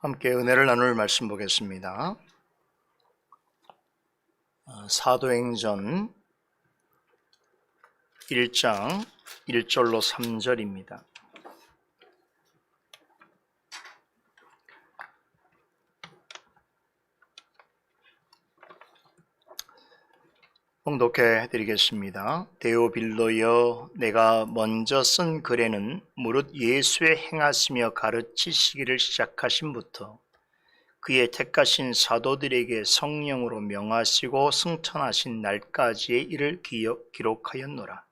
함께 은혜를 나눌 말씀 보겠습니다. 사도행전 1장 1절로 3절입니다. 봉독해 드리겠습니다. 데오빌로여, 내가 먼저 쓴 글에는 무릇 예수의 행하시며 가르치시기를 시작하심부터 그의 택하신 사도들에게 성령으로 명하시고 승천하신 날까지의 일을 기록하였노라.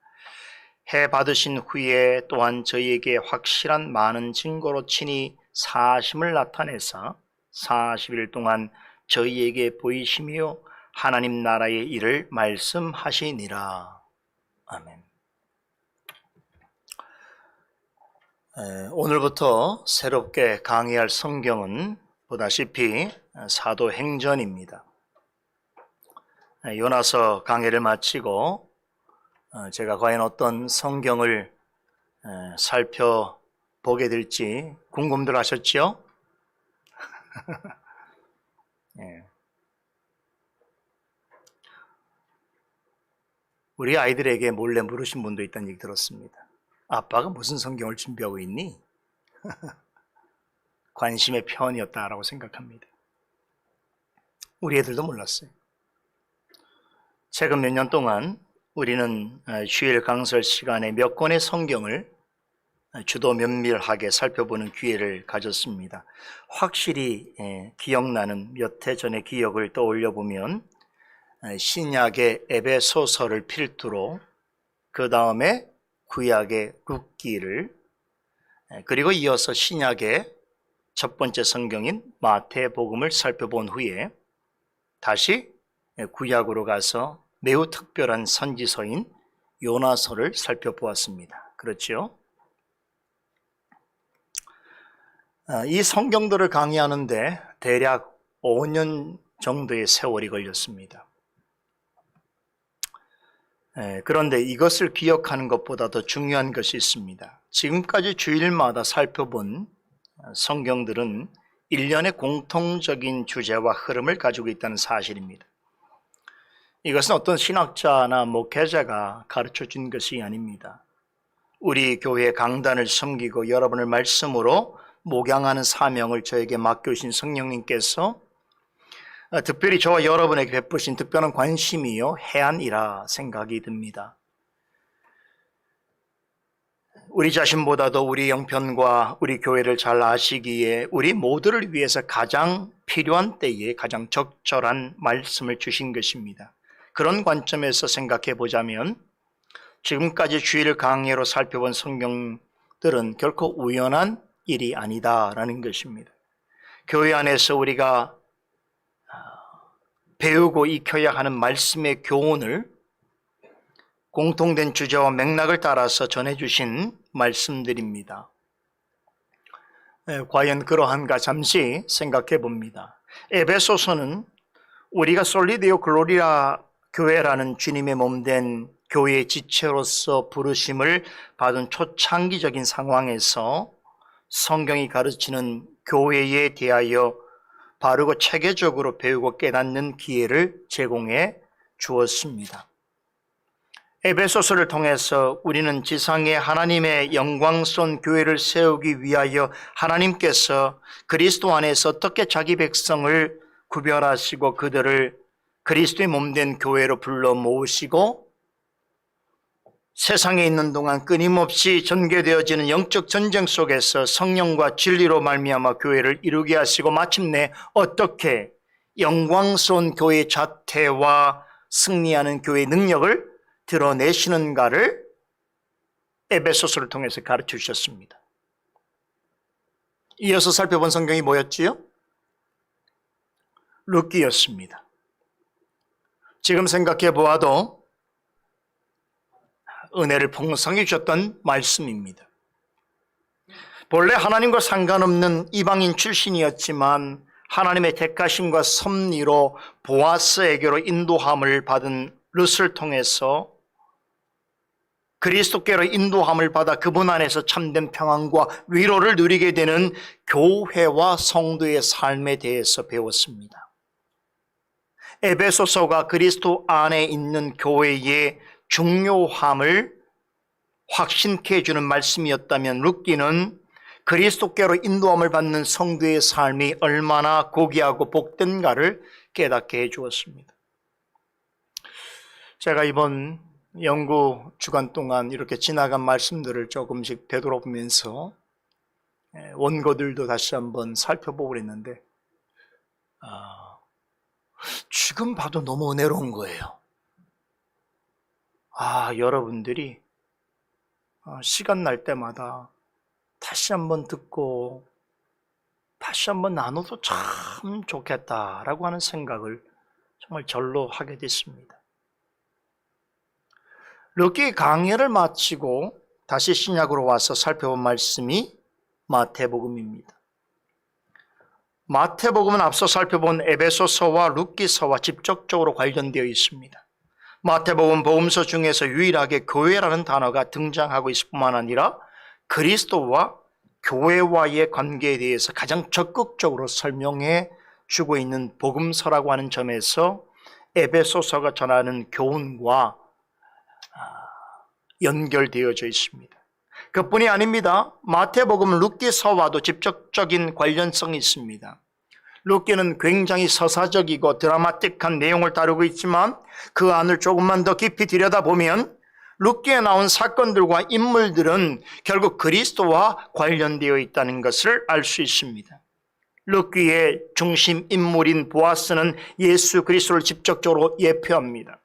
해 받으신 후에 또한 저희에게 확실한 많은 증거로 친히 사심을 나타내사 40일 동안 저희에게 보이시며 하나님 나라의 일을 말씀하시니라. 아멘. 오늘부터 새롭게 강의할 성경은 보다시피 사도행전입니다. 요나서 강의를 마치고 제가 과연 어떤 성경을 살펴보게 될지 궁금들 하셨죠? 네. 우리 아이들에게 몰래 물으신 분도 있다는 얘기 들었습니다. 아빠가 무슨 성경을 준비하고 있니? 관심의 편이었다라고 생각합니다. 우리 애들도 몰랐어요. 최근 몇 년 동안 우리는 주일 강설 시간에 몇 권의 성경을 주도 면밀하게 살펴보는 기회를 가졌습니다. 확실히 기억나는 몇 해 전의 기억을 떠올려 보면 신약의 에베소서를 필두로 그 다음에 구약의 룻기를 그리고 이어서 신약의 첫 번째 성경인 마태복음을 살펴본 후에 다시 구약으로 가서 매우 특별한 선지서인 요나서를 살펴보았습니다. 그렇죠? 이 성경들을 강의하는데 대략 5년 정도의 세월이 걸렸습니다. 그런데 이것을 기억하는 것보다 더 중요한 것이 있습니다. 지금까지 주일마다 살펴본 성경들은 일련의 공통적인 주제와 흐름을 가지고 있다는 사실입니다. 이것은 어떤 신학자나 목회자가 가르쳐 준 것이 아닙니다. 우리 교회 강단을 섬기고 여러분을 말씀으로 목양하는 사명을 저에게 맡겨주신 성령님께서 특별히 저와 여러분에게 베푸신 특별한 관심이요 해안이라 생각이 듭니다. 우리 자신보다도 우리 형편과 우리 교회를 잘 아시기에 우리 모두를 위해서 가장 필요한 때에 가장 적절한 말씀을 주신 것입니다. 그런 관점에서 생각해 보자면 지금까지 주일 강해로 살펴본 성경들은 결코 우연한 일이 아니다라는 것입니다. 교회 안에서 우리가 배우고 익혀야 하는 말씀의 교훈을 공통된 주제와 맥락을 따라서 전해주신 말씀들입니다. 과연 그러한가 잠시 생각해 봅니다. 에베소서는 우리가 솔리데오 글로리아 교회라는 주님의 몸된 교회의 지체로서 부르심을 받은 초창기적인 상황에서 성경이 가르치는 교회에 대하여 바르고 체계적으로 배우고 깨닫는 기회를 제공해 주었습니다. 에베소서를 통해서 우리는 지상에 하나님의 영광스러운 교회를 세우기 위하여 하나님께서 그리스도 안에서 어떻게 자기 백성을 구별하시고 그들을 그리스도의 몸된 교회로 불러 모으시고 세상에 있는 동안 끊임없이 전개되어지는 영적 전쟁 속에서 성령과 진리로 말미암아 교회를 이루게 하시고 마침내 어떻게 영광스러운 교회의 자태와 승리하는 교회의 능력을 드러내시는가를 에베소서를 통해서 가르쳐 주셨습니다. 이어서 살펴본 성경이 뭐였지요? 룻기였습니다. 지금 생각해 보아도 은혜를 풍성히 주셨던 말씀입니다. 본래 하나님과 상관없는 이방인 출신이었지만 하나님의 택하심과 섭리로 보아스에게로 인도함을 받은 룻을 통해서 그리스도께로 인도함을 받아 그분 안에서 참된 평안과 위로를 누리게 되는 교회와 성도의 삶에 대해서 배웠습니다. 에베소서가 그리스도 안에 있는 교회의 중요함을 확신케 해주는 말씀이었다면 룻기는 그리스도께로 인도함을 받는 성도의 삶이 얼마나 고귀하고 복된가를 깨닫게 해주었습니다. 제가 이번 연구 주간 동안 이렇게 지나간 말씀들을 조금씩 되돌아보면서 원고들도 다시 한번 살펴보고 그랬는데 지금 봐도 너무 은혜로운 거예요. 여러분들이 시간 날 때마다 다시 한번 듣고 다시 한번 나눠도 참 좋겠다라고 하는 생각을 정말 절로 하게 됐습니다. 룻기 강해를 마치고 다시 신약으로 와서 살펴본 말씀이 마태복음입니다. 마태복음은 앞서 살펴본 에베소서와 룻기서와 직접적으로 관련되어 있습니다. 마태복음 복음서 중에서 유일하게 교회라는 단어가 등장하고 있을 뿐만 아니라 그리스도와 교회와의 관계에 대해서 가장 적극적으로 설명해 주고 있는 복음서라고 하는 점에서 에베소서가 전하는 교훈과 연결되어져 있습니다. 그뿐이 아닙니다. 마태복음 룻기서와도 직접적인 관련성이 있습니다. 룻기는 굉장히 서사적이고 드라마틱한 내용을 다루고 있지만 그 안을 조금만 더 깊이 들여다보면 룻기에 나온 사건들과 인물들은 결국 그리스도와 관련되어 있다는 것을 알 수 있습니다. 룻기의 중심 인물인 보아스는 예수 그리스도를 직접적으로 예표합니다.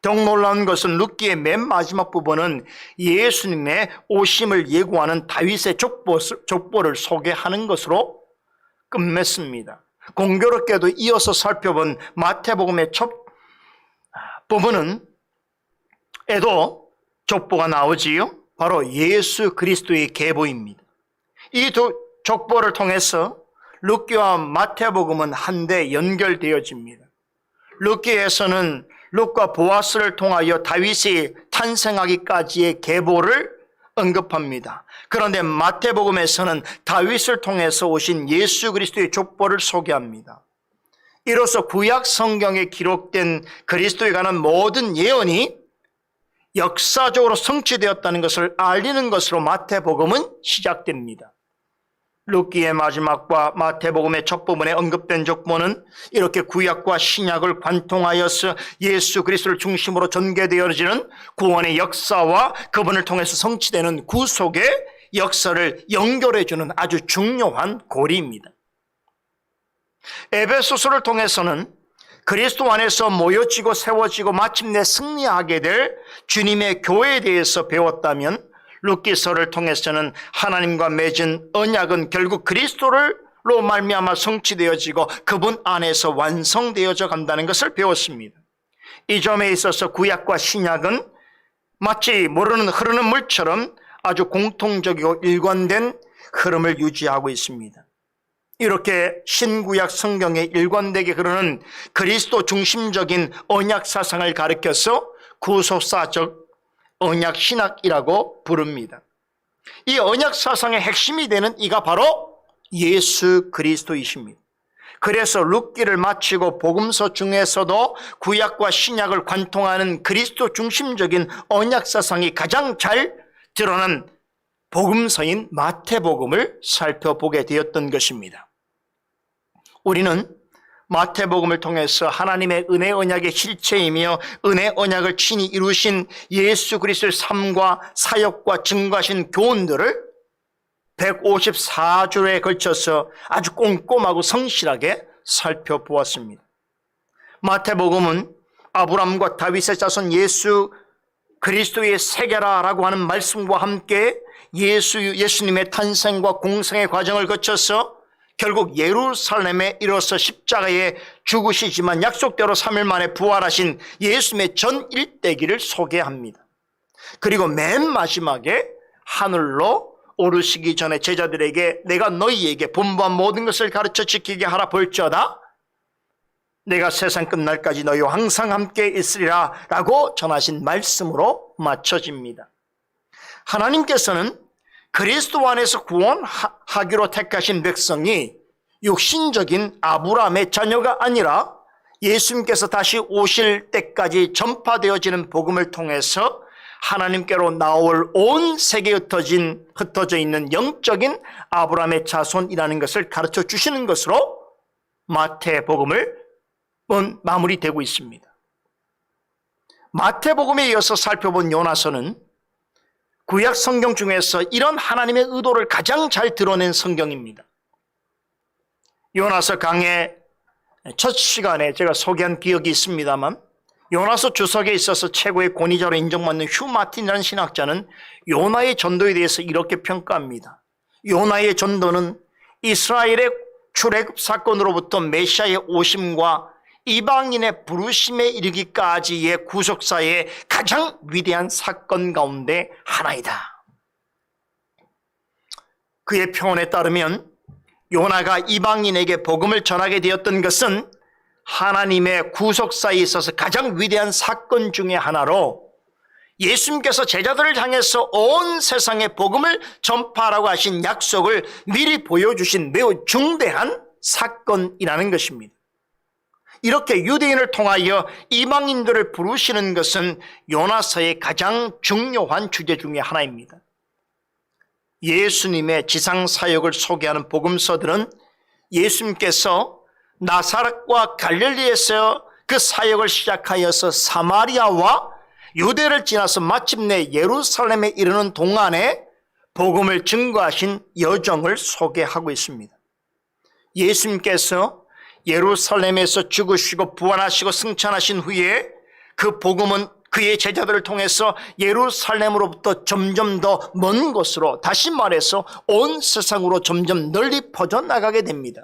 더욱 놀라운 것은 룻기의 맨 마지막 부분은 예수님의 오심을 예고하는 다윗의 족보를 소개하는 것으로 끝맺습니다. 공교롭게도 이어서 살펴본 마태복음의 첫 부분은 에도 족보가 나오지요. 바로 예수 그리스도의 계보입니다. 이 두 족보를 통해서 룻기와 마태복음은 한데 연결되어집니다. 룻기에서는 룻과 보아스를 통하여 다윗이 탄생하기까지의 계보를 언급합니다. 그런데 마태복음에서는 다윗을 통해서 오신 예수 그리스도의 족보를 소개합니다. 이로써 구약 성경에 기록된 그리스도에 관한 모든 예언이 역사적으로 성취되었다는 것을 알리는 것으로 마태복음은 시작됩니다. 룻기의 마지막과 마태복음의 첫 부분에 언급된 족보는 이렇게 구약과 신약을 관통하여서 예수 그리스도를 중심으로 전개되어지는 구원의 역사와 그분을 통해서 성취되는 구속의 역사를 연결해주는 아주 중요한 고리입니다. 에베소서를 통해서는 그리스도 안에서 모여지고 세워지고 마침내 승리하게 될 주님의 교회에 대해서 배웠다면 룻기서를 통해서는 하나님과 맺은 언약은 결국 그리스도로 말미암아 성취되어지고 그분 안에서 완성되어져 간다는 것을 배웠습니다. 이 점에 있어서 구약과 신약은 마치 흐르는 물처럼 아주 공통적이고 일관된 흐름을 유지하고 있습니다. 이렇게 신구약 성경에 일관되게 흐르는 그리스도 중심적인 언약 사상을 가리켜서 구속사적 언약 신학이라고 부릅니다. 이 언약 사상의 핵심이 되는 이가 바로 예수 그리스도이십니다. 그래서 룻기를 마치고 복음서 중에서도 구약과 신약을 관통하는 그리스도 중심적인 언약 사상이 가장 잘 드러난 복음서인 마태복음을 살펴보게 되었던 것입니다. 우리는 마태복음을 통해서 하나님의 은혜 언약의 실체이며 은혜 언약을 친히 이루신 예수 그리스도의 삶과 사역과 증거하신 교훈들을 154주에 걸쳐서 아주 꼼꼼하고 성실하게 살펴보았습니다. 마태복음은 아브람과 다윗의 자손 예수 그리스도의 세계라라고 하는 말씀과 함께 예수님의 탄생과 공생의 과정을 거쳐서 결국 예루살렘에 이르러서 십자가에 죽으시지만 약속대로 3일 만에 부활하신 예수님의 전 일대기를 소개합니다. 그리고 맨 마지막에 하늘로 오르시기 전에 제자들에게 내가 너희에게 분부한 모든 것을 가르쳐 지키게 하라 볼지어다 내가 세상 끝날까지 너희와 항상 함께 있으리라 라고 전하신 말씀으로 맞춰집니다. 하나님께서는 그리스도 안에서 구원하기로 택하신 백성이 육신적인 아브라함의 자녀가 아니라 예수님께서 다시 오실 때까지 전파되어지는 복음을 통해서 하나님께로 나올 온 세계에 흩어져 있는 영적인 아브라함의 자손이라는 것을 가르쳐 주시는 것으로 마태복음을 마무리되고 있습니다. 마태복음에 이어서 살펴본 요나서는 구약 성경 중에서 이런 하나님의 의도를 가장 잘 드러낸 성경입니다. 요나서 강의 첫 시간에 제가 소개한 기억이 있습니다만, 요나서 주석에 있어서 최고의 권위자로 인정받는 휴 마틴이라는 신학자는 요나의 전도에 대해서 이렇게 평가합니다. 요나의 전도는 이스라엘의 출애굽 사건으로부터 메시아의 오심과 이방인의 부르심에 이르기까지의 구속사의 가장 위대한 사건 가운데 하나이다. 그의 표현에 따르면 요나가 이방인에게 복음을 전하게 되었던 것은 하나님의 구속사에 있어서 가장 위대한 사건 중에 하나로, 예수님께서 제자들을 향해서 온 세상에 복음을 전파하라고 하신 약속을 미리 보여주신 매우 중대한 사건이라는 것입니다. 이렇게 유대인을 통하여 이방인들을 부르시는 것은 요나서의 가장 중요한 주제 중에 하나입니다. 예수님의 지상사역을 소개하는 복음서들은 예수님께서 나사렛과 갈릴리에서 그 사역을 시작하여서 사마리아와 유대를 지나서 마침내 예루살렘에 이르는 동안에 복음을 증거하신 여정을 소개하고 있습니다. 예수님께서 예루살렘에서 죽으시고 부활하시고 승천하신 후에 그 복음은 그의 제자들을 통해서 예루살렘으로부터 점점 더 먼 곳으로, 다시 말해서 온 세상으로 점점 널리 퍼져나가게 됩니다.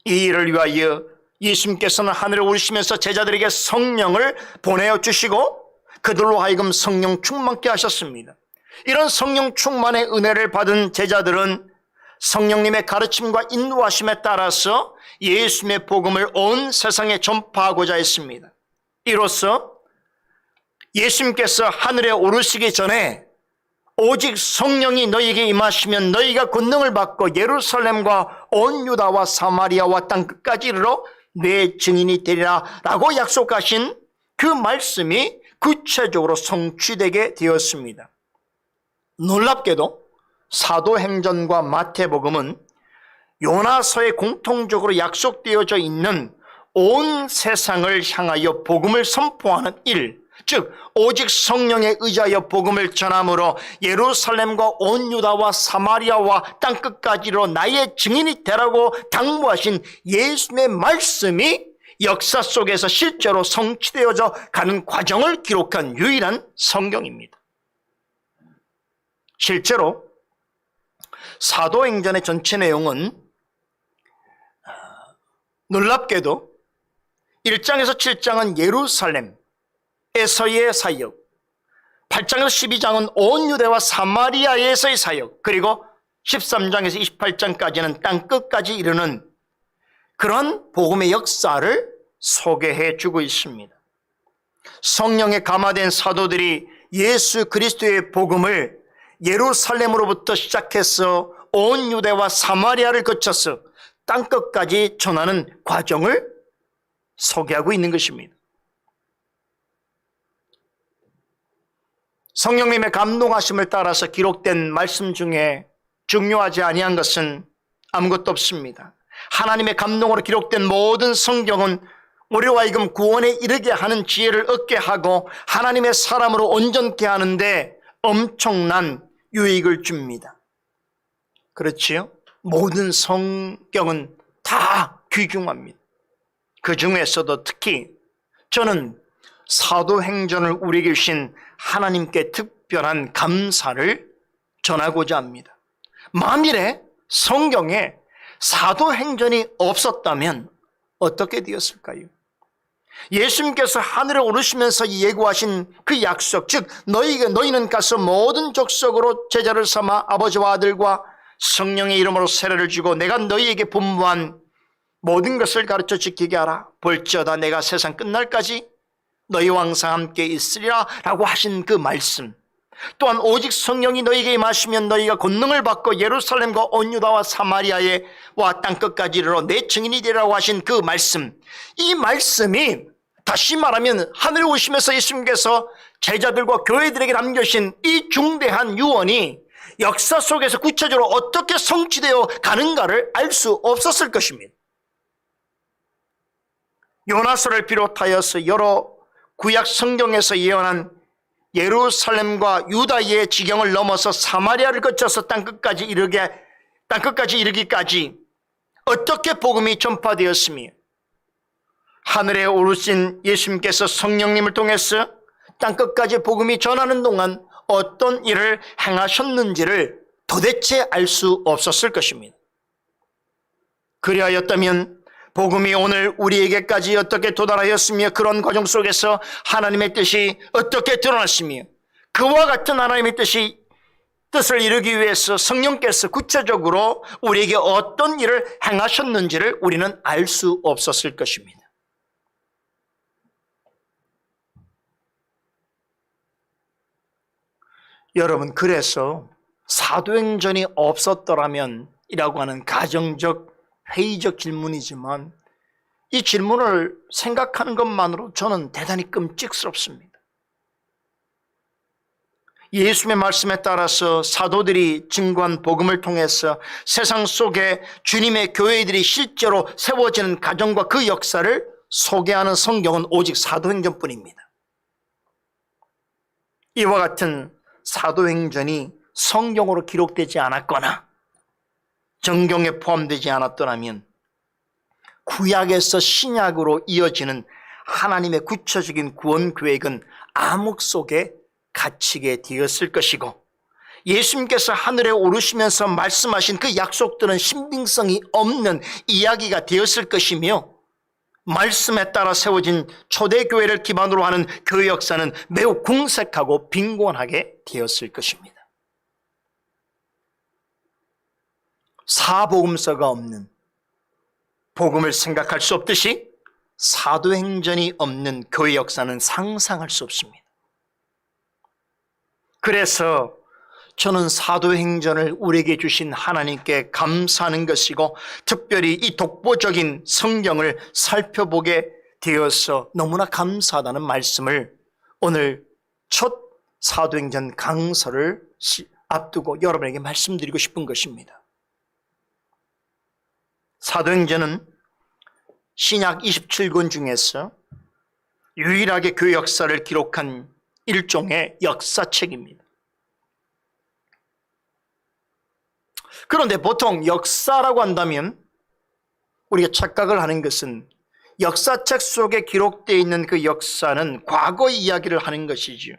이 일을 위하여 예수님께서는 하늘에 오르시면서 제자들에게 성령을 보내어 주시고 그들로 하여금 성령 충만케 하셨습니다. 이런 성령 충만의 은혜를 받은 제자들은 성령님의 가르침과 인도하심에 따라서 예수님의 복음을 온 세상에 전파하고자 했습니다. 이로써 예수님께서 하늘에 오르시기 전에 오직 성령이 너희에게 임하시면 너희가 권능을 받고 예루살렘과 온 유다와 사마리아와 땅 끝까지 이르러 내 증인이 되리라 라고 약속하신 그 말씀이 구체적으로 성취되게 되었습니다. 놀랍게도 사도행전과 마태복음은 요나서에 공통적으로 약속되어져 있는 온 세상을 향하여 복음을 선포하는 일, 즉 오직 성령에 의지하여 복음을 전함으로 예루살렘과 온 유다와 사마리아와 땅끝까지로 나의 증인이 되라고 당부하신 예수님의 말씀이 역사 속에서 실제로 성취되어져 가는 과정을 기록한 유일한 성경입니다. 실제로 사도행전의 전체 내용은 놀랍게도 1장에서 7장은 예루살렘에서의 사역, 8장에서 12장은 온 유대와 사마리아에서의 사역, 그리고 13장에서 28장까지는 땅끝까지 이르는 그런 복음의 역사를 소개해 주고 있습니다. 성령에 감화된 사도들이 예수 그리스도의 복음을 예루살렘으로부터 시작해서 온 유대와 사마리아를 거쳐서 땅끝까지 전하는 과정을 소개하고 있는 것입니다. 성령님의 감동하심을 따라서 기록된 말씀 중에 중요하지 아니한 것은 아무것도 없습니다. 하나님의 감동으로 기록된 모든 성경은 우리와 하여금 구원에 이르게 하는 지혜를 얻게 하고 하나님의 사람으로 온전케 하는데 엄청난 유익을 줍니다. 그렇지요? 모든 성경은 다 귀중합니다. 그 중에서도 특히 저는 사도행전을 우리에게 주신 하나님께 특별한 감사를 전하고자 합니다. 만일에 성경에 사도행전이 없었다면 어떻게 되었을까요? 예수님께서 하늘에 오르시면서 예고하신 그 약속, 즉 너희는 가서 모든 족속으로 제자를 삼아 아버지와 아들과 성령의 이름으로 세례를 주고 내가 너희에게 분부한 모든 것을 가르쳐 지키게 하라. 볼지어다 내가 세상 끝날까지 너희와 항상 함께 있으리라 라고 하신 그 말씀, 또한 오직 성령이 너희에게 임하시면 너희가 권능을 받고 예루살렘과 온 유다와 사마리아에 와 땅끝까지 이르러 내 증인이 되리라고 하신 그 말씀, 이 말씀이 다시 말하면 하늘에 오시면서 예수님께서 제자들과 교회들에게 남겨주신 이 중대한 유언이 역사 속에서 구체적으로 어떻게 성취되어 가는가를 알 수 없었을 것입니다. 요나서를 비롯하여서 여러 구약 성경에서 예언한 예루살렘과 유다의 지경을 넘어서 사마리아를 거쳐서 땅끝까지 이르기까지 어떻게 복음이 전파되었으며 하늘에 오르신 예수님께서 성령님을 통해서 땅끝까지 복음이 전하는 동안 어떤 일을 행하셨는지를 도대체 알 수 없었을 것입니다. 그리하였다면 복음이 오늘 우리에게까지 어떻게 도달하였으며 그런 과정 속에서 하나님의 뜻이 어떻게 드러났으며 그와 같은 하나님의 뜻을 이루기 위해서 성령께서 구체적으로 우리에게 어떤 일을 행하셨는지를 우리는 알 수 없었을 것입니다. 여러분, 그래서 사도행전이 없었더라면 이라고 하는 가정적 회의적 질문이지만 이 질문을 생각하는 것만으로 저는 대단히 끔찍스럽습니다. 예수님의 말씀에 따라서 사도들이 증거한 복음을 통해서 세상 속에 주님의 교회들이 실제로 세워지는 가정과 그 역사를 소개하는 성경은 오직 사도행전뿐입니다. 이와 같은 사도행전이 성경으로 기록되지 않았거나 정경에 포함되지 않았더라면 구약에서 신약으로 이어지는 하나님의 구체적인 구원 계획은 암흑 속에 갇히게 되었을 것이고 예수님께서 하늘에 오르시면서 말씀하신 그 약속들은 신빙성이 없는 이야기가 되었을 것이며 말씀에 따라 세워진 초대교회를 기반으로 하는 교회 역사는 매우 궁색하고 빈곤하게 되었을 것입니다. 사복음서가 없는, 복음을 생각할 수 없듯이 사도행전이 없는 교회 역사는 상상할 수 없습니다. 그래서 저는 사도행전을 우리에게 주신 하나님께 감사하는 것이고 특별히 이 독보적인 성경을 살펴보게 되어서 너무나 감사하다는 말씀을 오늘 첫 사도행전 강서를 앞두고 여러분에게 말씀드리고 싶은 것입니다. 사도행전은 신약 27권 중에서 유일하게 교회 역사를 기록한 일종의 역사책입니다. 그런데 보통 역사라고 한다면 우리가 착각을 하는 것은 역사책 속에 기록되어 있는 그 역사는 과거의 이야기를 하는 것이지요.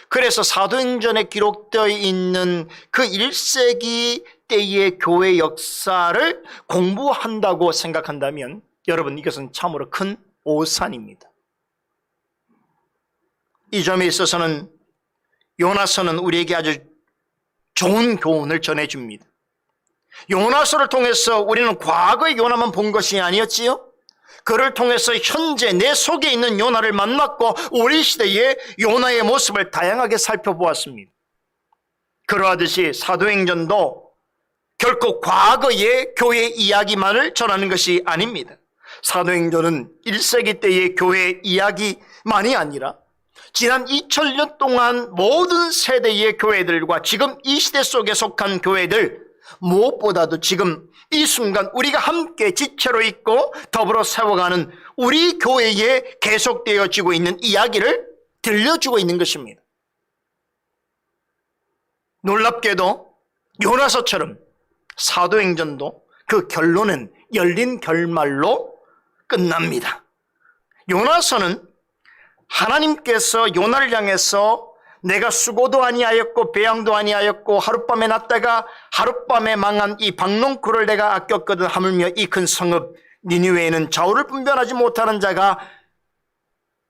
그래서 사도행전에 기록되어 있는 그 1세기 때의 교회 역사를 공부한다고 생각한다면 여러분, 이것은 참으로 큰 오산입니다. 이 점에 있어서는 요나서는 우리에게 아주 좋은 교훈을 전해줍니다. 요나서를 통해서 우리는 과거의 요나만 본 것이 아니었지요. 그를 통해서 현재 내 속에 있는 요나를 만났고 우리 시대의 요나의 모습을 다양하게 살펴보았습니다. 그러하듯이 사도행전도 결코 과거의 교회 이야기만을 전하는 것이 아닙니다. 사도행전은 1세기 때의 교회 이야기만이 아니라 지난 2000년 동안 모든 세대의 교회들과 지금 이 시대 속에 속한 교회들, 무엇보다도 지금 이 순간 우리가 함께 지체로 있고 더불어 세워가는 우리 교회에 계속되어지고 있는 이야기를 들려주고 있는 것입니다. 놀랍게도 요나서처럼 사도행전도 그 결론은 열린 결말로 끝납니다. 요나서는 하나님께서 요나를 향해서 내가 수고도 아니하였고 배양도 아니하였고 하룻밤에 났다가 하룻밤에 망한 이 박농쿨을 내가 아꼈거든 하물며 이 큰 성읍 니느웨에는 좌우를 분별하지 못하는 자가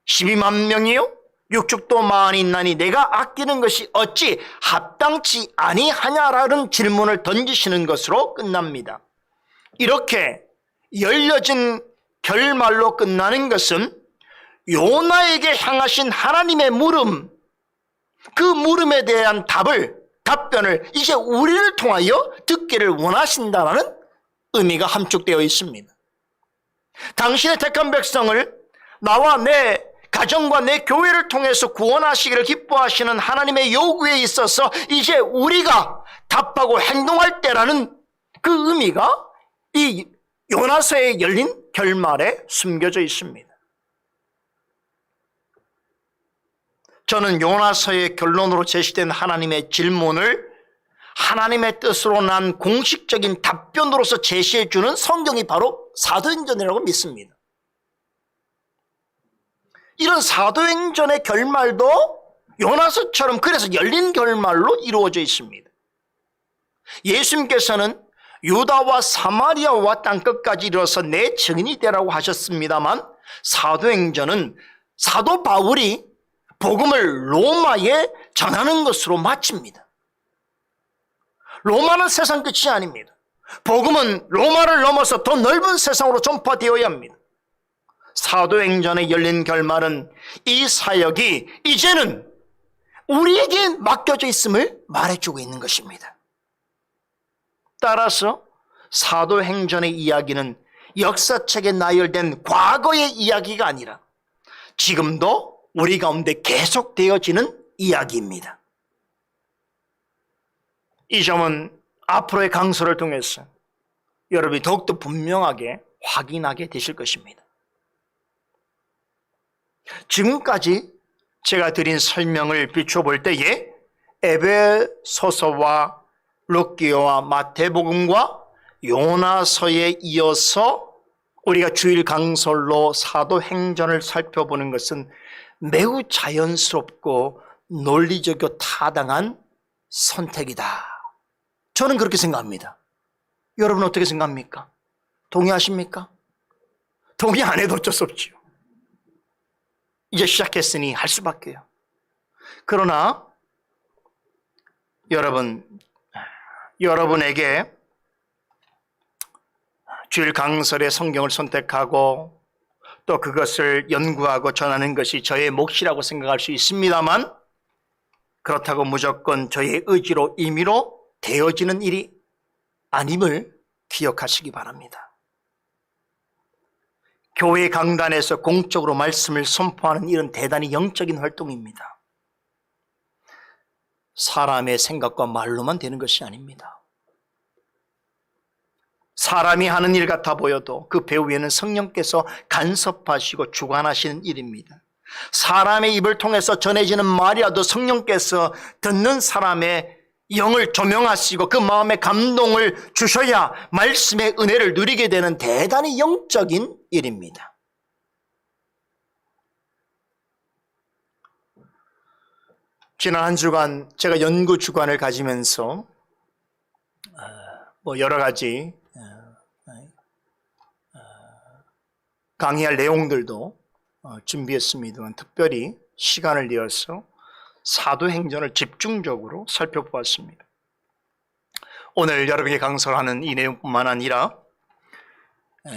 12만 명이요 육축도 많이 있나니 내가 아끼는 것이 어찌 합당치 아니하냐라는 질문을 던지시는 것으로 끝납니다. 이렇게 열려진 결말로 끝나는 것은 요나에게 향하신 하나님의 물음, 그 물음에 대한 답변을 이제 우리를 통하여 듣기를 원하신다는 의미가 함축되어 있습니다. 당신의 택한 백성을 나와 내 가정과 내 교회를 통해서 구원하시기를 기뻐하시는 하나님의 요구에 있어서 이제 우리가 답하고 행동할 때라는 그 의미가 이 요나서에 열린 결말에 숨겨져 있습니다. 저는 요나서의 결론으로 제시된 하나님의 질문을 하나님의 뜻으로 난 공식적인 답변으로서 제시해주는 성경이 바로 사도행전이라고 믿습니다. 이런 사도행전의 결말도 요나서처럼 그래서 열린 결말로 이루어져 있습니다. 예수님께서는 유다와 사마리아와 땅끝까지 이르러서 내 증인이 되라고 하셨습니다만 사도행전은 사도 바울이 복음을 로마에 전하는 것으로 마칩니다. 로마는 세상 끝이 아닙니다. 복음은 로마를 넘어서 더 넓은 세상으로 전파되어야 합니다. 사도행전에 열린 결말은 이 사역이 이제는 우리에게 맡겨져 있음을 말해주고 있는 것입니다. 따라서 사도행전의 이야기는 역사책에 나열된 과거의 이야기가 아니라 지금도 우리 가운데 계속되어지는 이야기입니다. 이 점은 앞으로의 강서를 통해서 여러분이 더욱더 분명하게 확인하게 되실 것입니다. 지금까지 제가 드린 설명을 비춰볼 때에 에베소서와 룻기요와 마태복음과 요나서에 이어서 우리가 주일 강설로 사도행전을 살펴보는 것은 매우 자연스럽고 논리적이고 타당한 선택이다. 저는 그렇게 생각합니다. 여러분 어떻게 생각합니까? 동의하십니까? 동의 안 해도 어쩔 수 없죠. 이제 시작했으니 할 수밖에요. 그러나 여러분에게 주일 강설의 성경을 선택하고 또 그것을 연구하고 전하는 것이 저의 몫이라고 생각할 수 있습니다만 그렇다고 무조건 저의 의지로 임의로 되어지는 일이 아님을 기억하시기 바랍니다. 교회 강단에서 공적으로 말씀을 선포하는 일은 대단히 영적인 활동입니다. 사람의 생각과 말로만 되는 것이 아닙니다. 사람이 하는 일 같아 보여도 그 배후에는 성령께서 간섭하시고 주관하시는 일입니다. 사람의 입을 통해서 전해지는 말이라도 성령께서 듣는 사람의 영을 조명하시고 그 마음에 감동을 주셔야 말씀의 은혜를 누리게 되는 대단히 영적인 일입니다. 지난 한 주간 제가 연구 주간을 가지면서 여러 가지 강의할 내용들도 준비했습니다만 특별히 시간을 내어서 사도행전을 집중적으로 살펴보았습니다. 오늘 여러분에게 강설하는 이 내용뿐만 아니라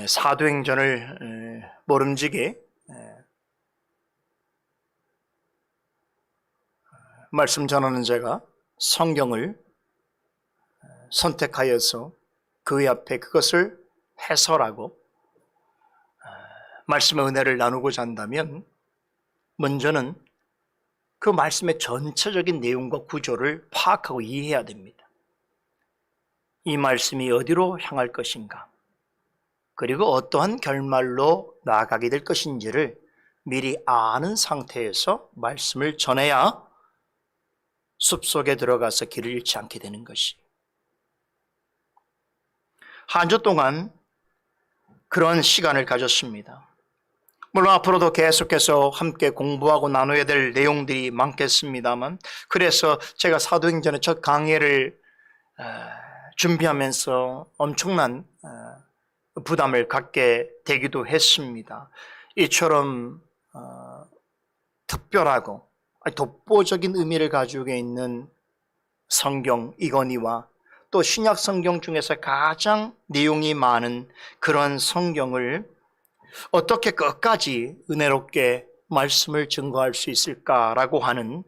사도행전을 모름지게 말씀 전하는 제가 성경을 선택하여서 그의 앞에 그것을 해설하고 말씀의 은혜를 나누고자 한다면 먼저는 그 말씀의 전체적인 내용과 구조를 파악하고 이해해야 됩니다. 이 말씀이 어디로 향할 것인가, 그리고 어떠한 결말로 나아가게 될 것인지를 미리 아는 상태에서 말씀을 전해야 숲속에 들어가서 길을 잃지 않게 되는 것이. 한 주 동안 그런 시간을 가졌습니다. 물론 앞으로도 계속해서 함께 공부하고 나눠야 될 내용들이 많겠습니다만, 그래서 제가 사도행전의 첫 강의를 준비하면서 엄청난 부담을 갖게 되기도 했습니다. 이처럼 특별하고 독보적인 의미를 가지고 있는 성경 이건희와 또 신약 성경 중에서 가장 내용이 많은 그런 성경을 어떻게 끝까지 은혜롭게 말씀을 증거할 수 있을까라고 하는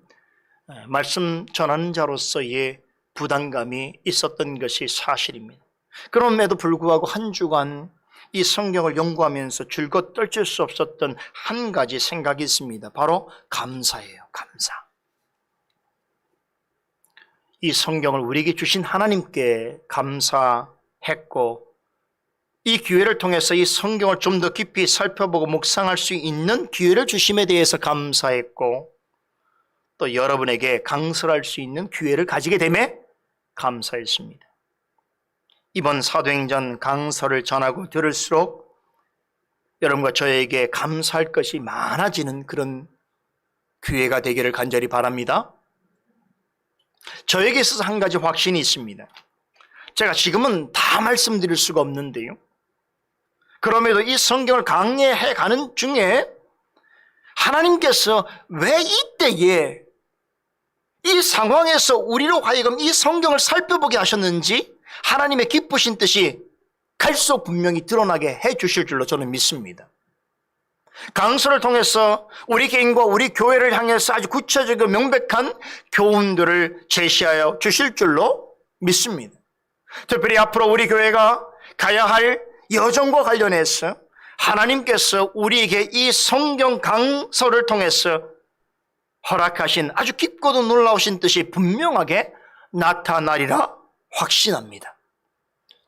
말씀 전하는 자로서의 부담감이 있었던 것이 사실입니다. 그럼에도 불구하고 한 주간 이 성경을 연구하면서 줄곧 떨칠 수 없었던 한 가지 생각이 있습니다. 바로 감사예요. 감사. 이 성경을 우리에게 주신 하나님께 감사했고, 이 기회를 통해서 이 성경을 좀 더 깊이 살펴보고 묵상할 수 있는 기회를 주심에 대해서 감사했고, 또 여러분에게 강설할 수 있는 기회를 가지게 됨에 감사했습니다. 이번 사도행전 강설을 전하고 들을수록 여러분과 저에게 감사할 것이 많아지는 그런 기회가 되기를 간절히 바랍니다. 저에게 있어서 한 가지 확신이 있습니다. 제가 지금은 다 말씀드릴 수가 없는데요, 그럼에도 이 성경을 강해해 가는 중에 하나님께서 왜 이때에 이 상황에서 우리로 하여금 이 성경을 살펴보게 하셨는지 하나님의 기쁘신 뜻이 갈수록 분명히 드러나게 해 주실 줄로 저는 믿습니다. 강서를 통해서 우리 개인과 우리 교회를 향해서 아주 구체적이고 명백한 교훈들을 제시하여 주실 줄로 믿습니다. 특별히 앞으로 우리 교회가 가야 할 여정과 관련해서 하나님께서 우리에게 이 성경 강서를 통해서 허락하신 아주 깊고도 놀라우신 뜻이 분명하게 나타나리라 확신합니다.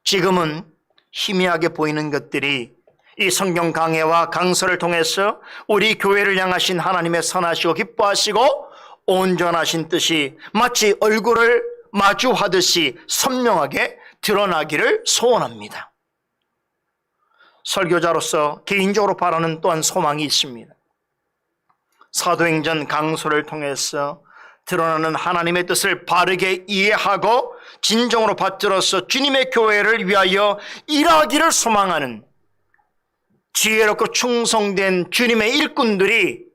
지금은 희미하게 보이는 것들이 이 성경 강해와 강서를 통해서 우리 교회를 향하신 하나님의 선하시고 기뻐하시고 온전하신 뜻이 마치 얼굴을 마주하듯이 선명하게 드러나기를 소원합니다. 설교자로서 개인적으로 바라는 또한 소망이 있습니다. 사도행전 강서를 통해서 드러나는 하나님의 뜻을 바르게 이해하고 진정으로 받들어서 주님의 교회를 위하여 일하기를 소망하는 지혜롭고 충성된 주님의 일꾼들이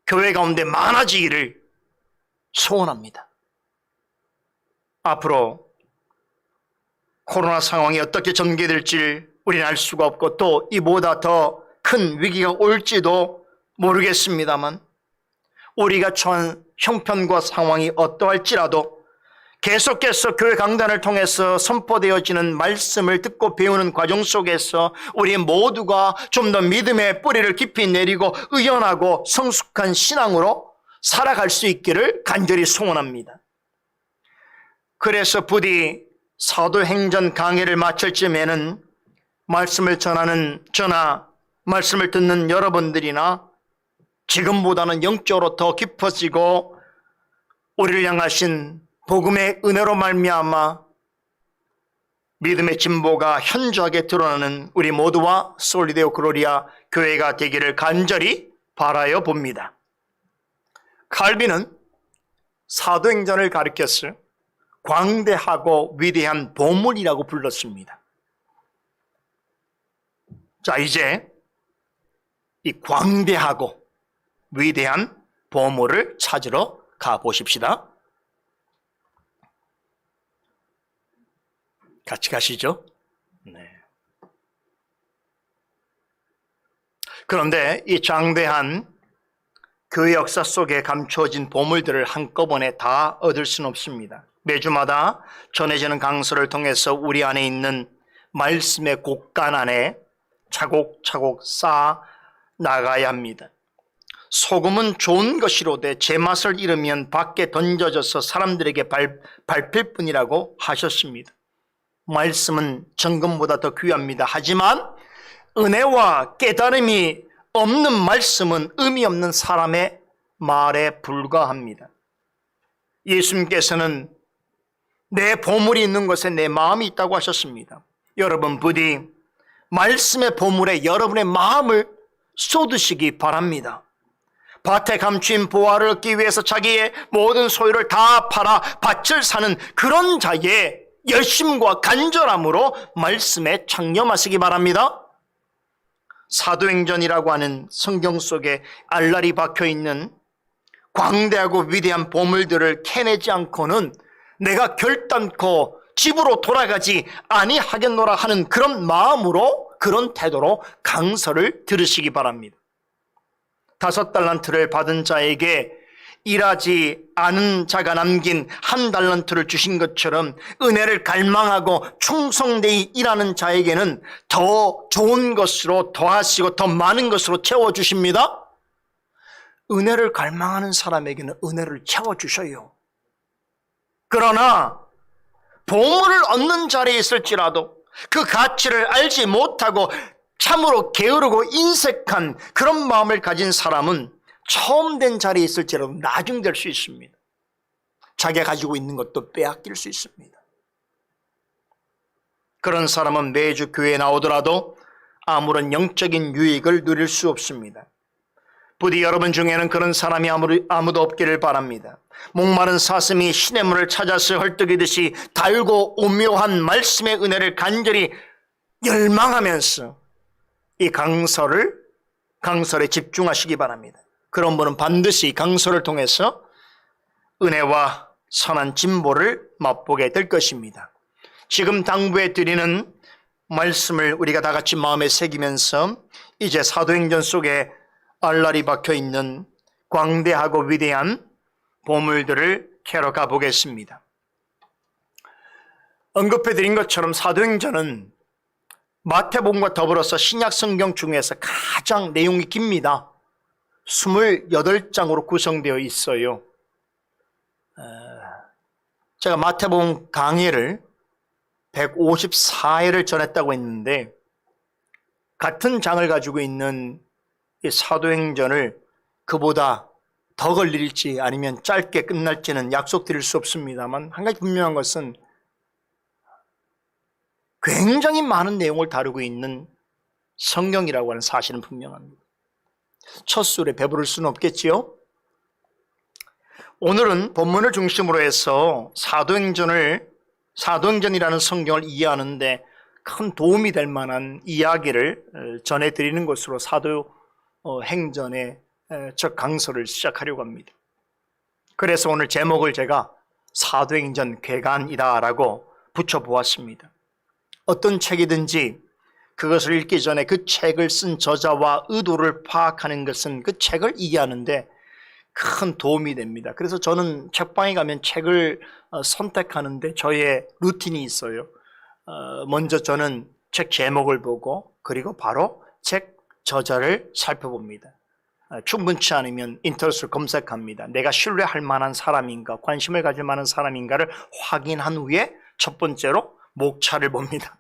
교회 가운데 많아지기를 소원합니다. 앞으로 코로나 상황이 어떻게 전개될지 우리는 알 수가 없고, 또 이보다 더 큰 위기가 올지도 모르겠습니다만, 우리가 처한 형편과 상황이 어떠할지라도 계속해서 교회 강단을 통해서 선포되어지는 말씀을 듣고 배우는 과정 속에서 우리 모두가 좀 더 믿음의 뿌리를 깊이 내리고 의연하고 성숙한 신앙으로 살아갈 수 있기를 간절히 소원합니다. 그래서 부디 사도행전 강해를 마칠 쯤에는 말씀을 전하는 저나 말씀을 듣는 여러분들이나 지금보다는 영적으로 더 깊어지고 우리를 향하신 복음의 은혜로 말미암아 믿음의 진보가 현저하게 드러나는 우리 모두와 솔리데오 글로리아 교회가 되기를 간절히 바라여 봅니다. 칼빈은 사도행전을 가리켜서 광대하고 위대한 보물이라고 불렀습니다. 자, 이제 이 광대하고 위대한 보물을 찾으러 가보십시다. 같이 가시죠. 네. 그런데 이 장대한 교회 역사 속에 감추어진 보물들을 한꺼번에 다 얻을 수는 없습니다. 매주마다 전해지는 강서를 통해서 우리 안에 있는 말씀의 곡간 안에 차곡차곡 쌓아 나가야 합니다. 소금은 좋은 것이로되 제맛을 잃으면 밖에 던져져서 사람들에게 밟힐 뿐이라고 하셨습니다. 말씀은 정금보다 더 귀합니다. 하지만 은혜와 깨달음이 없는 말씀은 의미 없는 사람의 말에 불과합니다. 예수님께서는 내 보물이 있는 곳에 내 마음이 있다고 하셨습니다. 여러분 부디 말씀의 보물에 여러분의 마음을 쏟으시기 바랍니다. 밭에 감추인 보화를 얻기 위해서 자기의 모든 소유를 다 팔아 밭을 사는 그런 자의 열심과 간절함으로 말씀에 창념하시기 바랍니다. 사도행전이라고 하는 성경 속에 알알이 박혀있는 광대하고 위대한 보물들을 캐내지 않고는 내가 결단코 집으로 돌아가지 아니하겠노라 하는 그런 마음으로, 그런 태도로 강서를 들으시기 바랍니다. 5달란트를 받은 자에게 일하지 않은 자가 남긴 1달란트를 주신 것처럼 은혜를 갈망하고 충성되이 일하는 자에게는 더 좋은 것으로 더하시고 더 많은 것으로 채워주십니다. 은혜를 갈망하는 사람에게는 은혜를 채워주셔요. 그러나 보물을 얻는 자리에 있을지라도 그 가치를 알지 못하고 참으로 게으르고 인색한 그런 마음을 가진 사람은 처음 된 자리에 있을지라도 나중될 수 있습니다. 자기가 가지고 있는 것도 빼앗길 수 있습니다. 그런 사람은 매주 교회에 나오더라도 아무런 영적인 유익을 누릴 수 없습니다. 부디 여러분 중에는 그런 사람이 아무도 없기를 바랍니다. 목마른 사슴이 신의 문을 찾아서 헐떡이듯이 달고 오묘한 말씀의 은혜를 간절히 열망하면서 이 강설에 집중하시기 바랍니다. 그런 분은 반드시 강설을 통해서 은혜와 선한 진보를 맛보게 될 것입니다. 지금 당부해 드리는 말씀을 우리가 다 같이 마음에 새기면서 이제 사도행전 속에 알랄이 박혀있는 광대하고 위대한 보물들을 캐러 가보겠습니다. 언급해 드린 것처럼 사도행전은 마태복음과 더불어서 신약 성경 중에서 가장 내용이 깁니다. 28장으로 구성되어 있어요. 제가 마태복음 강해를 154회를 전했다고 했는데 같은 장을 가지고 있는 이 사도행전을 그보다 더 걸릴지 아니면 짧게 끝날지는 약속드릴 수 없습니다만 한 가지 분명한 것은 굉장히 많은 내용을 다루고 있는 성경이라고 하는 사실은 분명합니다. 첫 술에 배부를 수는 없겠지요? 오늘은 본문을 중심으로 해서 사도행전이라는 성경을 이해하는데 큰 도움이 될 만한 이야기를 전해드리는 것으로 사도행전의 첫 강서를 시작하려고 합니다. 그래서 오늘 제목을 제가 사도행전 괴간이다라고 붙여보았습니다. 어떤 책이든지 그것을 읽기 전에 그 책을 쓴 저자와 의도를 파악하는 것은 그 책을 이해하는데 큰 도움이 됩니다. 그래서 저는 책방에 가면 책을 선택하는데 저의 루틴이 있어요. 먼저 저는 책 제목을 보고 그리고 바로 책 저자를 살펴봅니다. 충분치 않으면 인터넷을 검색합니다. 내가 신뢰할 만한 사람인가, 관심을 가질 만한 사람인가를 확인한 후에 첫 번째로 목차를 봅니다.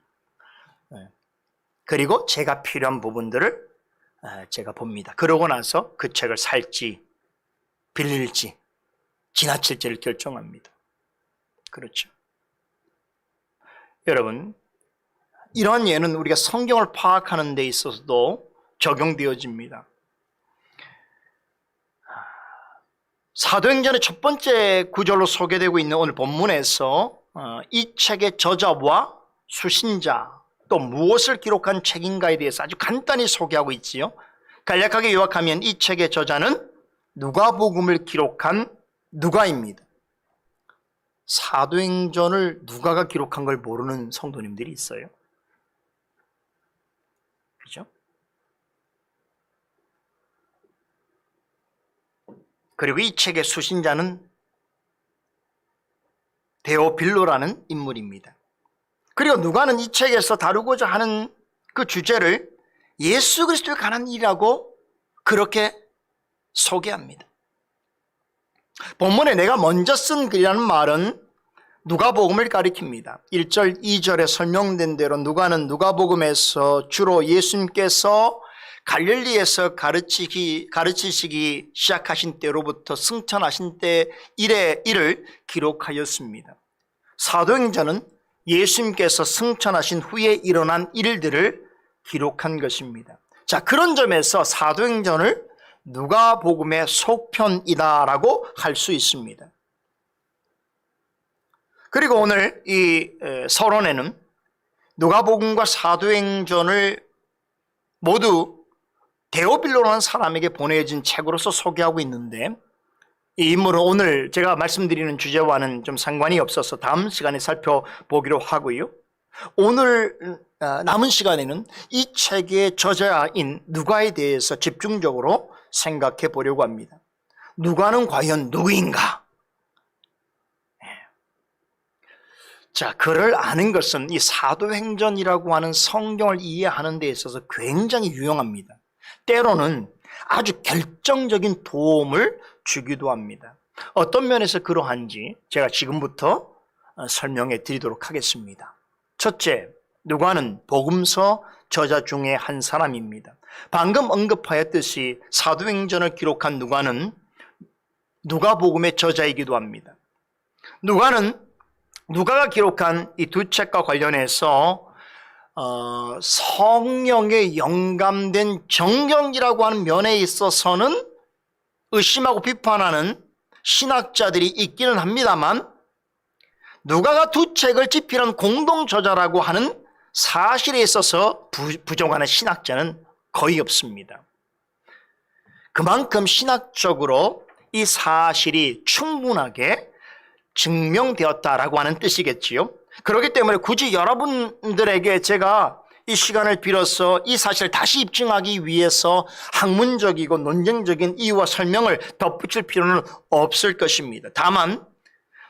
그리고 제가 필요한 부분들을 제가 봅니다. 그러고 나서 그 책을 살지, 빌릴지, 지나칠지를 결정합니다. 그렇죠. 여러분, 이러한 예는 우리가 성경을 파악하는 데 있어서도 적용되어집니다. 사도행전의 첫 번째 구절로 소개되고 있는 오늘 본문에서 이 책의 저자와 수신자 또 무엇을 기록한 책인가에 대해서 아주 간단히 소개하고 있지요. 간략하게 요약하면 이 책의 저자는 누가복음을 기록한 누가입니다. 사도행전을 누가가 기록한 걸 모르는 성도님들이 있어요. 그죠? 그리고 이 책의 수신자는 데오빌로라는 인물입니다. 그리고 누가는 이 책에서 다루고자 하는 그 주제를 예수 그리스도에 관한 일이라고 그렇게 소개합니다. 본문에 내가 먼저 쓴 글이라는 말은 누가복음을 가리킵니다. 1절, 2절에 설명된 대로 누가는 누가복음에서 주로 예수님께서 갈릴리에서 가르치시기 시작하신 때로부터 승천하신 때 일을 기록하였습니다. 사도행전은 예수님께서 승천하신 후에 일어난 일들을 기록한 것입니다. 자, 그런 점에서 사도행전을 누가복음의 속편이다라고 할 수 있습니다. 그리고 오늘 이 서론에는 누가복음과 사도행전을 모두 데오빌로라는 사람에게 보내진 책으로서 소개하고 있는데 이 인물은 오늘 제가 말씀드리는 주제와는 좀 상관이 없어서 다음 시간에 살펴보기로 하고요. 오늘 남은 시간에는 이 책의 저자인 누가에 대해서 집중적으로 생각해 보려고 합니다. 누가는 과연 누구인가? 자, 그를 아는 것은 이 사도행전이라고 하는 성경을 이해하는 데 있어서 굉장히 유용합니다. 때로는 아주 결정적인 도움을 주기도 합니다. 어떤 면에서 그러한지 제가 지금부터 설명해 드리도록 하겠습니다. 첫째, 누가는 복음서 저자 중에 한 사람입니다. 방금 언급하였듯이 사도행전을 기록한 누가는 누가복음의 저자이기도 합니다. 누가가 기록한 이 두 책과 관련해서 성령에 영감된 정경이라고 하는 면에 있어서는 의심하고 비판하는 신학자들이 있기는 합니다만, 누가가 두 책을 집필한 공동 저자라고 하는 사실에 있어서 부정하는 신학자는 거의 없습니다. 그만큼 신학적으로 이 사실이 충분하게 증명되었다라고 하는 뜻이겠지요. 그렇기 때문에 굳이 여러분들에게 제가 이 시간을 빌어서 이 사실을 다시 입증하기 위해서 학문적이고 논쟁적인 이유와 설명을 덧붙일 필요는 없을 것입니다. 다만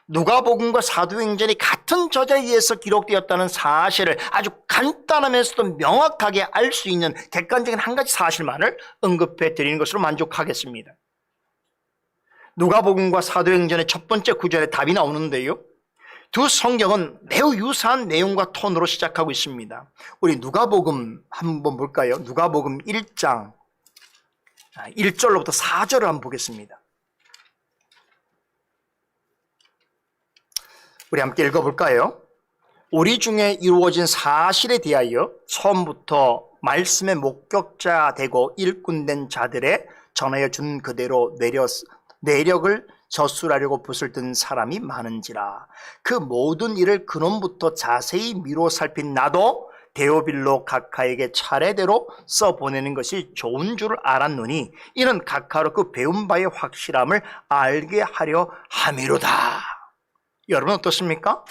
누가복음과 사도행전이 같은 저자에 의해서 기록되었다는 사실을 아주 간단하면서도 명확하게 알 수 있는 객관적인 한 가지 사실만을 언급해 드리는 것으로 만족하겠습니다. 누가복음과 사도행전의 첫 번째 구절에 답이 나오는데요, 두 성경은 매우 유사한 내용과 톤으로 시작하고 있습니다. 우리 누가복음 한번 볼까요? 누가복음 1장 1절로부터 4절을 한번 보겠습니다. 우리 함께 읽어볼까요? 우리 중에 이루어진 사실에 대하여 처음부터 말씀의 목격자 되고 일꾼된 자들의 전하여 준 그대로 내력을 저술하려고 붓을 든 사람이 많은지라. 그 모든 일을 근원부터 자세히 미루어 살핀 나도 데오빌로 각하에게 차례대로 써보내는 것이 좋은 줄 알았노니 이는 각하로 그 배운 바의 확실함을 알게 하려 함이로다. 여러분 어떻습니까?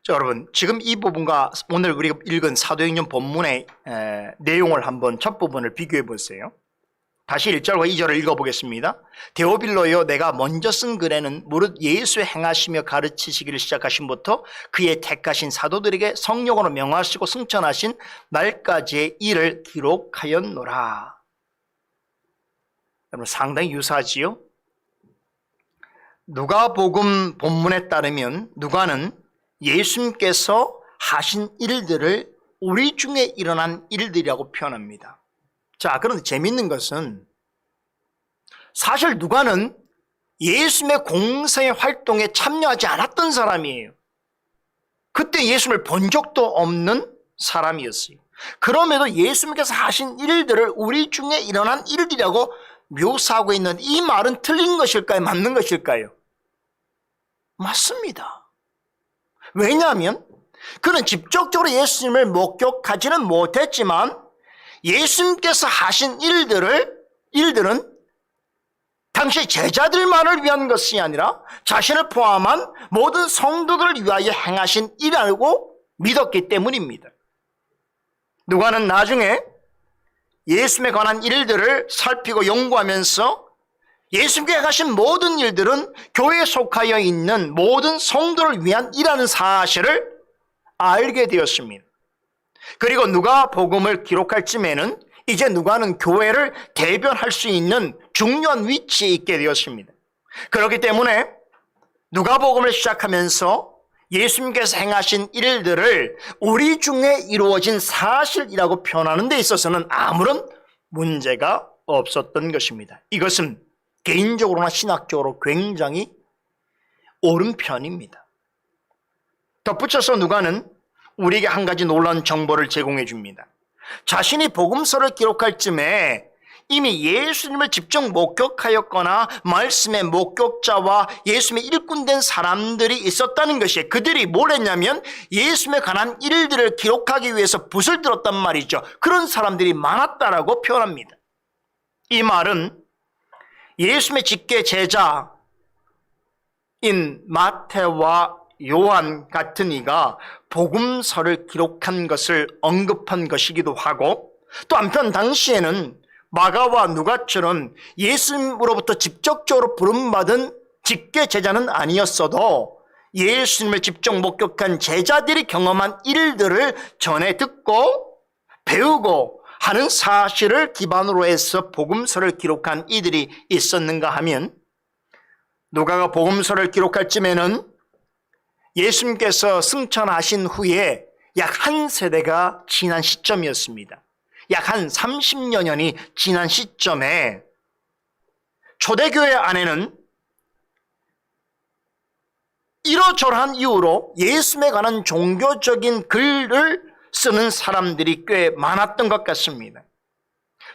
자, 여러분 지금 이 부분과 오늘 우리가 읽은 사도행전 본문의 내용을 한번 첫 부분을 비교해 보세요. 다시 1절과 2절을 읽어보겠습니다. 데오빌로여, 내가 먼저 쓴 글에는 무릇 예수의 행하시며 가르치시기를 시작하신부터 그의 택하신 사도들에게 성령으로 명하시고 승천하신 날까지의 일을 기록하였노라. 여러분 상당히 유사하지요? 누가복음 본문에 따르면 누가는 예수님께서 하신 일들을 우리 중에 일어난 일들이라고 표현합니다. 자, 그런데 재밌는 것은 사실 누가는 예수님의 공생의 활동에 참여하지 않았던 사람이에요. 그때 예수님을 본 적도 없는 사람이었어요. 그럼에도 예수님께서 하신 일들을 우리 중에 일어난 일들이라고 묘사하고 있는 이 말은 틀린 것일까요? 맞는 것일까요? 맞습니다. 왜냐하면 그는 직접적으로 예수님을 목격하지는 못했지만 예수님께서 하신 일들은 당시 제자들만을 위한 것이 아니라 자신을 포함한 모든 성도들을 위하여 행하신 일이라고 믿었기 때문입니다. 누가는 나중에 예수님에 관한 일들을 살피고 연구하면서 예수님께 하신 모든 일들은 교회에 속하여 있는 모든 성도를 위한 일하는 사실을 알게 되었습니다. 그리고 누가복음을 기록할 쯤에는 이제 누가는 교회를 대변할 수 있는 중요한 위치에 있게 되었습니다. 그렇기 때문에 누가복음을 시작하면서 예수님께서 행하신 일들을 우리 중에 이루어진 사실이라고 표현하는 데 있어서는 아무런 문제가 없었던 것입니다. 이것은 개인적으로나 신학적으로 굉장히 옳은 편입니다. 덧붙여서 누가는 우리에게 한 가지 놀라운 정보를 제공해 줍니다. 자신이 복음서를 기록할 쯤에 이미 예수님을 직접 목격하였거나 말씀의 목격자와 예수님의 일꾼된 사람들이 있었다는 것이, 그들이 뭘 했냐면 예수님에 관한 일들을 기록하기 위해서 붓을 들었단 말이죠. 그런 사람들이 많았다라고 표현합니다. 이 말은 예수님의 직계 제자인 마태와 요한 같은 이가 복음서를 기록한 것을 언급한 것이기도 하고, 또 한편 당시에는 마가와 누가처럼 예수님으로부터 직접적으로 부름받은 직계 제자는 아니었어도 예수님을 직접 목격한 제자들이 경험한 일들을 전해 듣고 배우고 하는 사실을 기반으로 해서 복음서를 기록한 이들이 있었는가 하면, 누가가 복음서를 기록할 쯤에는 예수님께서 승천하신 후에 약 한 세대가 지난 시점이었습니다. 약 한 30여 년이 지난 시점에 초대교회 안에는 이러저러한 이유로 예수님에 관한 종교적인 글을 쓰는 사람들이 꽤 많았던 것 같습니다.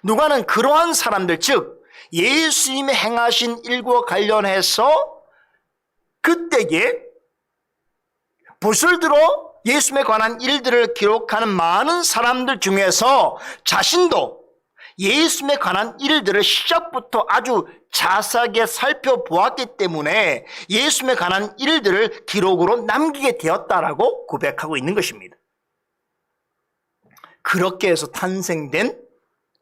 누가는 그러한 사람들, 즉 예수님이 행하신 일과 관련해서 그때에 붓을 들어 예수님에 관한 일들을 기록하는 많은 사람들 중에서 자신도 예수님에 관한 일들을 시작부터 아주 자세하게 살펴보았기 때문에 예수님에 관한 일들을 기록으로 남기게 되었다라고 고백하고 있는 것입니다. 그렇게 해서 탄생된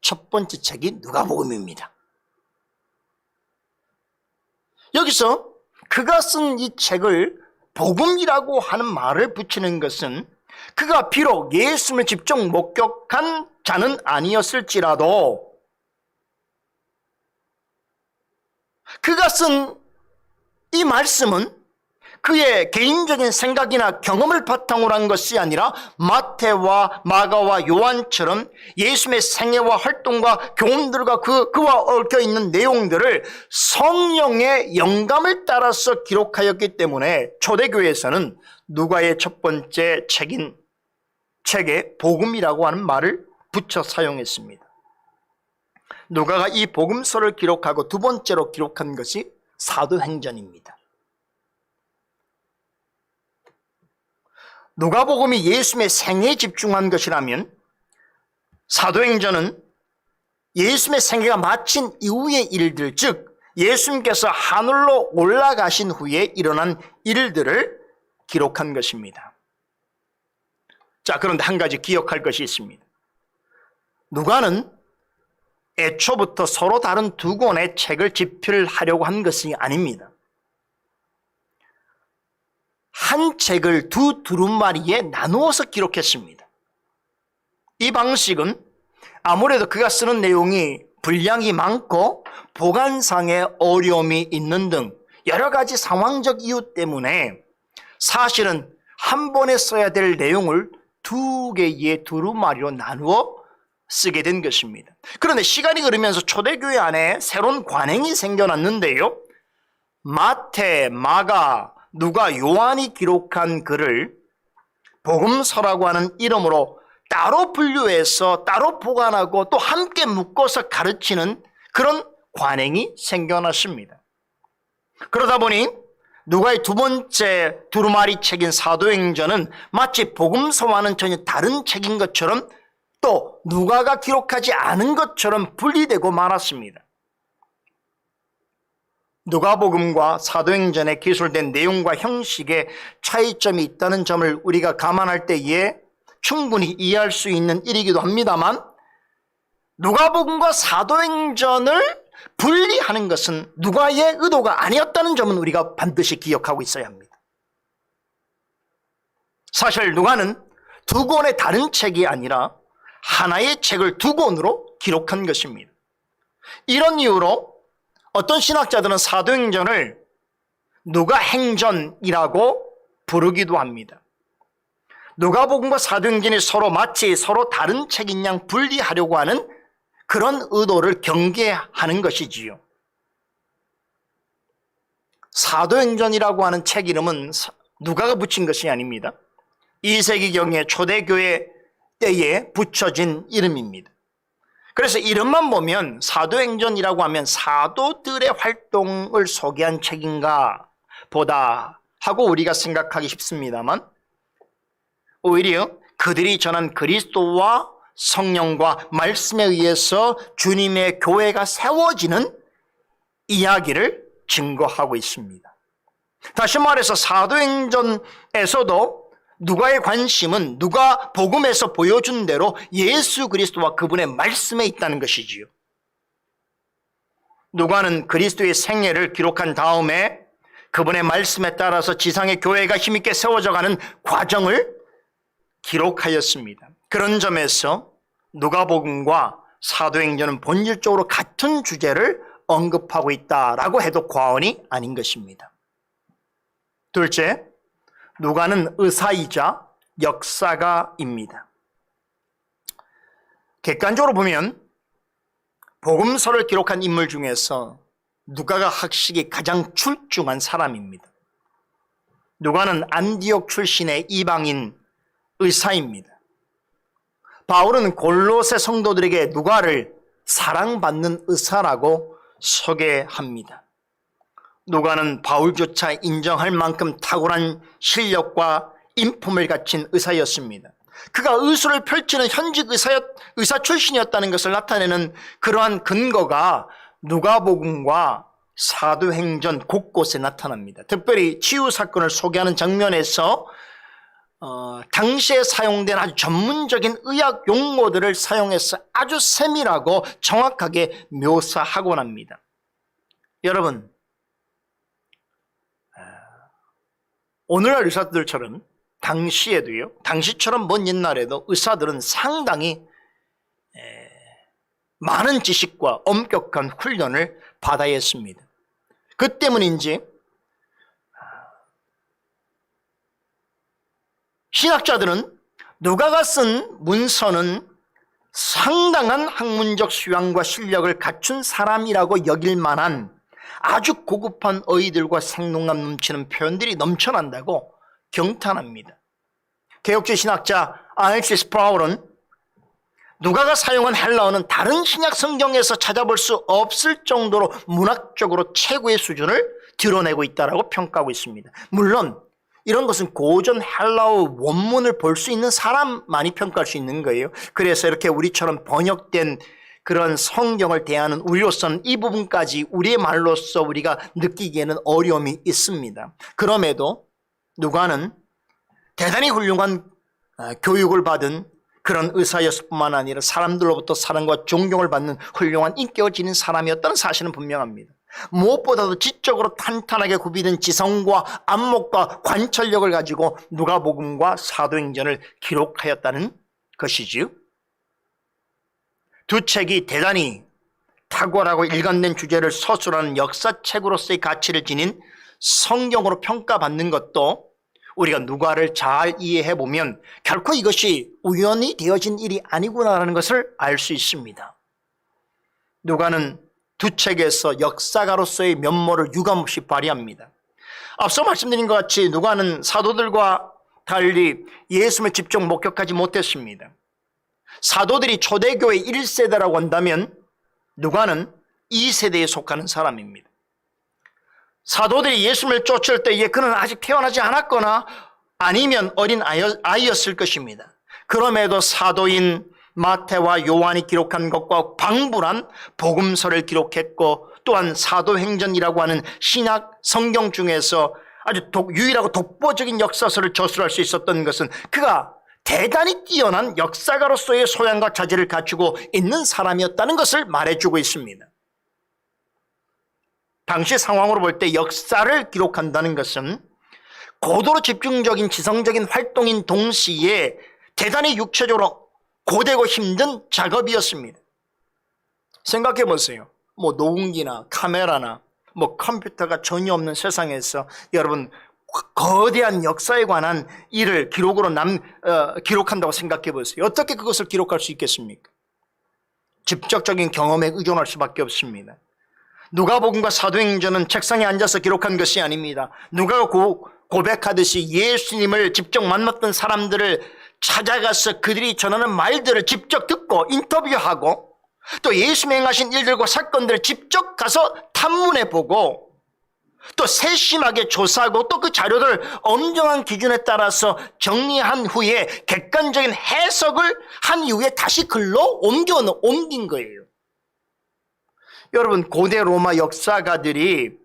첫 번째 책이 누가복음입니다. 여기서 그가 쓴 이 책을 복음이라고 하는 말을 붙이는 것은 그가 비록 예수님을 직접 목격한 자는 아니었을지라도 그가 쓴 이 말씀은 그의 개인적인 생각이나 경험을 바탕으로 한 것이 아니라 마태와 마가와 요한처럼 예수님의 생애와 활동과 교훈들과 그와 얽혀 있는 내용들을 성령의 영감을 따라서 기록하였기 때문에 초대교회에서는 누가의 첫 번째 책에 복음이라고 하는 말을 붙여 사용했습니다. 누가가 이 복음서를 기록하고 두 번째로 기록한 것이 사도행전입니다. 누가복음이 예수님의 생애에 집중한 것이라면 사도행전은 예수님의 생애가 마친 이후의 일들, 즉 예수님께서 하늘로 올라가신 후에 일어난 일들을 기록한 것입니다. 자, 그런데 한 가지 기억할 것이 있습니다. 누가는 애초부터 서로 다른 두 권의 책을 집필하려고 한 것이 아닙니다. 한 책을 두 두루마리에 나누어서 기록했습니다. 이 방식은 아무래도 그가 쓰는 내용이 분량이 많고 보관상의 어려움이 있는 등 여러 가지 상황적 이유 때문에 사실은 한 번에 써야 될 내용을 두 개의 두루마리로 나누어 쓰게 된 것입니다. 그런데 시간이 흐르면서 초대교회 안에 새로운 관행이 생겨났는데요. 마태, 마가, 누가, 요한이 기록한 글을 복음서라고 하는 이름으로 따로 분류해서 따로 보관하고 또 함께 묶어서 가르치는 그런 관행이 생겨났습니다. 그러다 보니 누가의 두 번째 두루마리 책인 사도행전은 마치 복음서와는 전혀 다른 책인 것처럼 또 누가가 기록하지 않은 것처럼 분리되고 말았습니다. 누가복음과 사도행전에 기술된 내용과 형식에 차이점이 있다는 점을 우리가 감안할 때에 충분히 이해할 수 있는 일이기도 합니다만, 누가복음과 사도행전을 분리하는 것은 누가의 의도가 아니었다는 점은 우리가 반드시 기억하고 있어야 합니다. 사실 누가는 두 권의 다른 책이 아니라 하나의 책을 두 권으로 기록한 것입니다. 이런 이유로 어떤 신학자들은 사도행전을 누가행전이라고 부르기도 합니다. 누가복음과 사도행전이 마치 서로 다른 책인 양 분리하려고 하는 그런 의도를 경계하는 것이지요. 사도행전이라고 하는 책 이름은 누가가 붙인 것이 아닙니다. 2세기경의 초대교회 때에 붙여진 이름입니다. 그래서 이름만 보면 사도행전이라고 하면 사도들의 활동을 소개한 책인가 보다 하고 우리가 생각하기 쉽습니다만, 오히려 그들이 전한 그리스도와 성령과 말씀에 의해서 주님의 교회가 세워지는 이야기를 증거하고 있습니다. 다시 말해서 사도행전에서도 누가의 관심은 누가 복음에서 보여준 대로 예수 그리스도와 그분의 말씀에 있다는 것이지요. 누가는 그리스도의 생애를 기록한 다음에 그분의 말씀에 따라서 지상의 교회가 힘있게 세워져가는 과정을 기록하였습니다. 그런 점에서 누가복음과 사도행전은 본질적으로 같은 주제를 언급하고 있다라고 해도 과언이 아닌 것입니다. 둘째, 누가는 의사이자 역사가입니다. 객관적으로 보면 복음서를 기록한 인물 중에서 누가가 학식이 가장 출중한 사람입니다. 누가는 안디옥 출신의 이방인 의사입니다. 바울은 골로새 성도들에게 누가를 사랑받는 의사라고 소개합니다. 누가는 바울조차 인정할 만큼 탁월한 실력과 인품을 갖춘 의사였습니다. 그가 의술을 펼치는 현직 의사 출신이었다는 것을 나타내는 그러한 근거가 누가복음과 사도행전 곳곳에 나타납니다. 특별히 치유 사건을 소개하는 장면에서 당시에 사용된 아주 전문적인 의학 용어들을 사용해서 아주 세밀하고 정확하게 묘사하곤 합니다. 여러분, 오늘날 의사들처럼 당시에도요, 당시처럼 먼 옛날에도 의사들은 상당히 많은 지식과 엄격한 훈련을 받아야 했습니다. 그 때문인지 신학자들은 누가가 쓴 문서는 상당한 학문적 수양과 실력을 갖춘 사람이라고 여길 만한 아주 고급한 어휘들과 생동감 넘치는 표현들이 넘쳐난다고 경탄합니다. 개혁주의 신학자 R.C. 스프라울은 누가가 사용한 헬라어는 다른 신약 성경에서 찾아볼 수 없을 정도로 문학적으로 최고의 수준을 드러내고 있다고 평가하고 있습니다. 물론 이런 것은 고전 헬라어 원문을 볼 수 있는 사람만이 평가할 수 있는 거예요. 그래서 이렇게 우리처럼 번역된 그런 성경을 대하는 우리로서는 이 부분까지 우리의 말로서 우리가 느끼기에는 어려움이 있습니다. 그럼에도 누가는 대단히 훌륭한 교육을 받은 그런 의사였을 뿐만 아니라 사람들로부터 사랑과 존경을 받는 훌륭한 인격을 지닌 사람이었다는 사실은 분명합니다. 무엇보다도 지적으로 탄탄하게 구비된 지성과 안목과 관찰력을 가지고 누가복음과 사도행전을 기록하였다는 것이지요. 두 책이 대단히 탁월하고 일관된 주제를 서술하는 역사책으로서의 가치를 지닌 성경으로 평가받는 것도 우리가 누가를 잘 이해해보면 결코 이것이 우연히 되어진 일이 아니구나라는 것을 알 수 있습니다. 누가는 두 책에서 역사가로서의 면모를 유감없이 발휘합니다. 앞서 말씀드린 것 같이 누가는 사도들과 달리 예수님을 직접 목격하지 못했습니다. 사도들이 초대교회 1세대라고 한다면 누가는 2세대에 속하는 사람입니다. 사도들이 예수님을 쫓을 때에 그는 아직 태어나지 않았거나 아니면 어린 아이였을 것입니다. 그럼에도 사도인 마태와 요한이 기록한 것과 방불한 복음서를 기록했고 또한 사도행전이라고 하는 신약 성경 중에서 아주 유일하고 독보적인 역사서를 저술할 수 있었던 것은 그가 대단히 뛰어난 역사가로서의 소양과 자질을 갖추고 있는 사람이었다는 것을 말해주고 있습니다. 당시 상황으로 볼 때 역사를 기록한다는 것은 고도로 집중적인 지성적인 활동인 동시에 대단히 육체적으로 고되고 힘든 작업이었습니다. 생각해 보세요. 녹음기나 카메라나 컴퓨터가 전혀 없는 세상에서 여러분 거대한 역사에 관한 일을 기록으로 기록한다고 생각해 보세요. 어떻게 그것을 기록할 수 있겠습니까? 직접적인 경험에 의존할 수밖에 없습니다. 누가복음과 사도행전은 책상에 앉아서 기록한 것이 아닙니다. 누가가 고백하듯이 예수님을 직접 만났던 사람들을 찾아가서 그들이 전하는 말들을 직접 듣고 인터뷰하고 또 예수님이 행하신 일들과 사건들을 직접 가서 탐문해보고 또 세심하게 조사하고 또 그 자료들을 엄정한 기준에 따라서 정리한 후에 객관적인 해석을 한 이후에 다시 글로 옮긴 거예요. 여러분, 고대 로마 역사가들이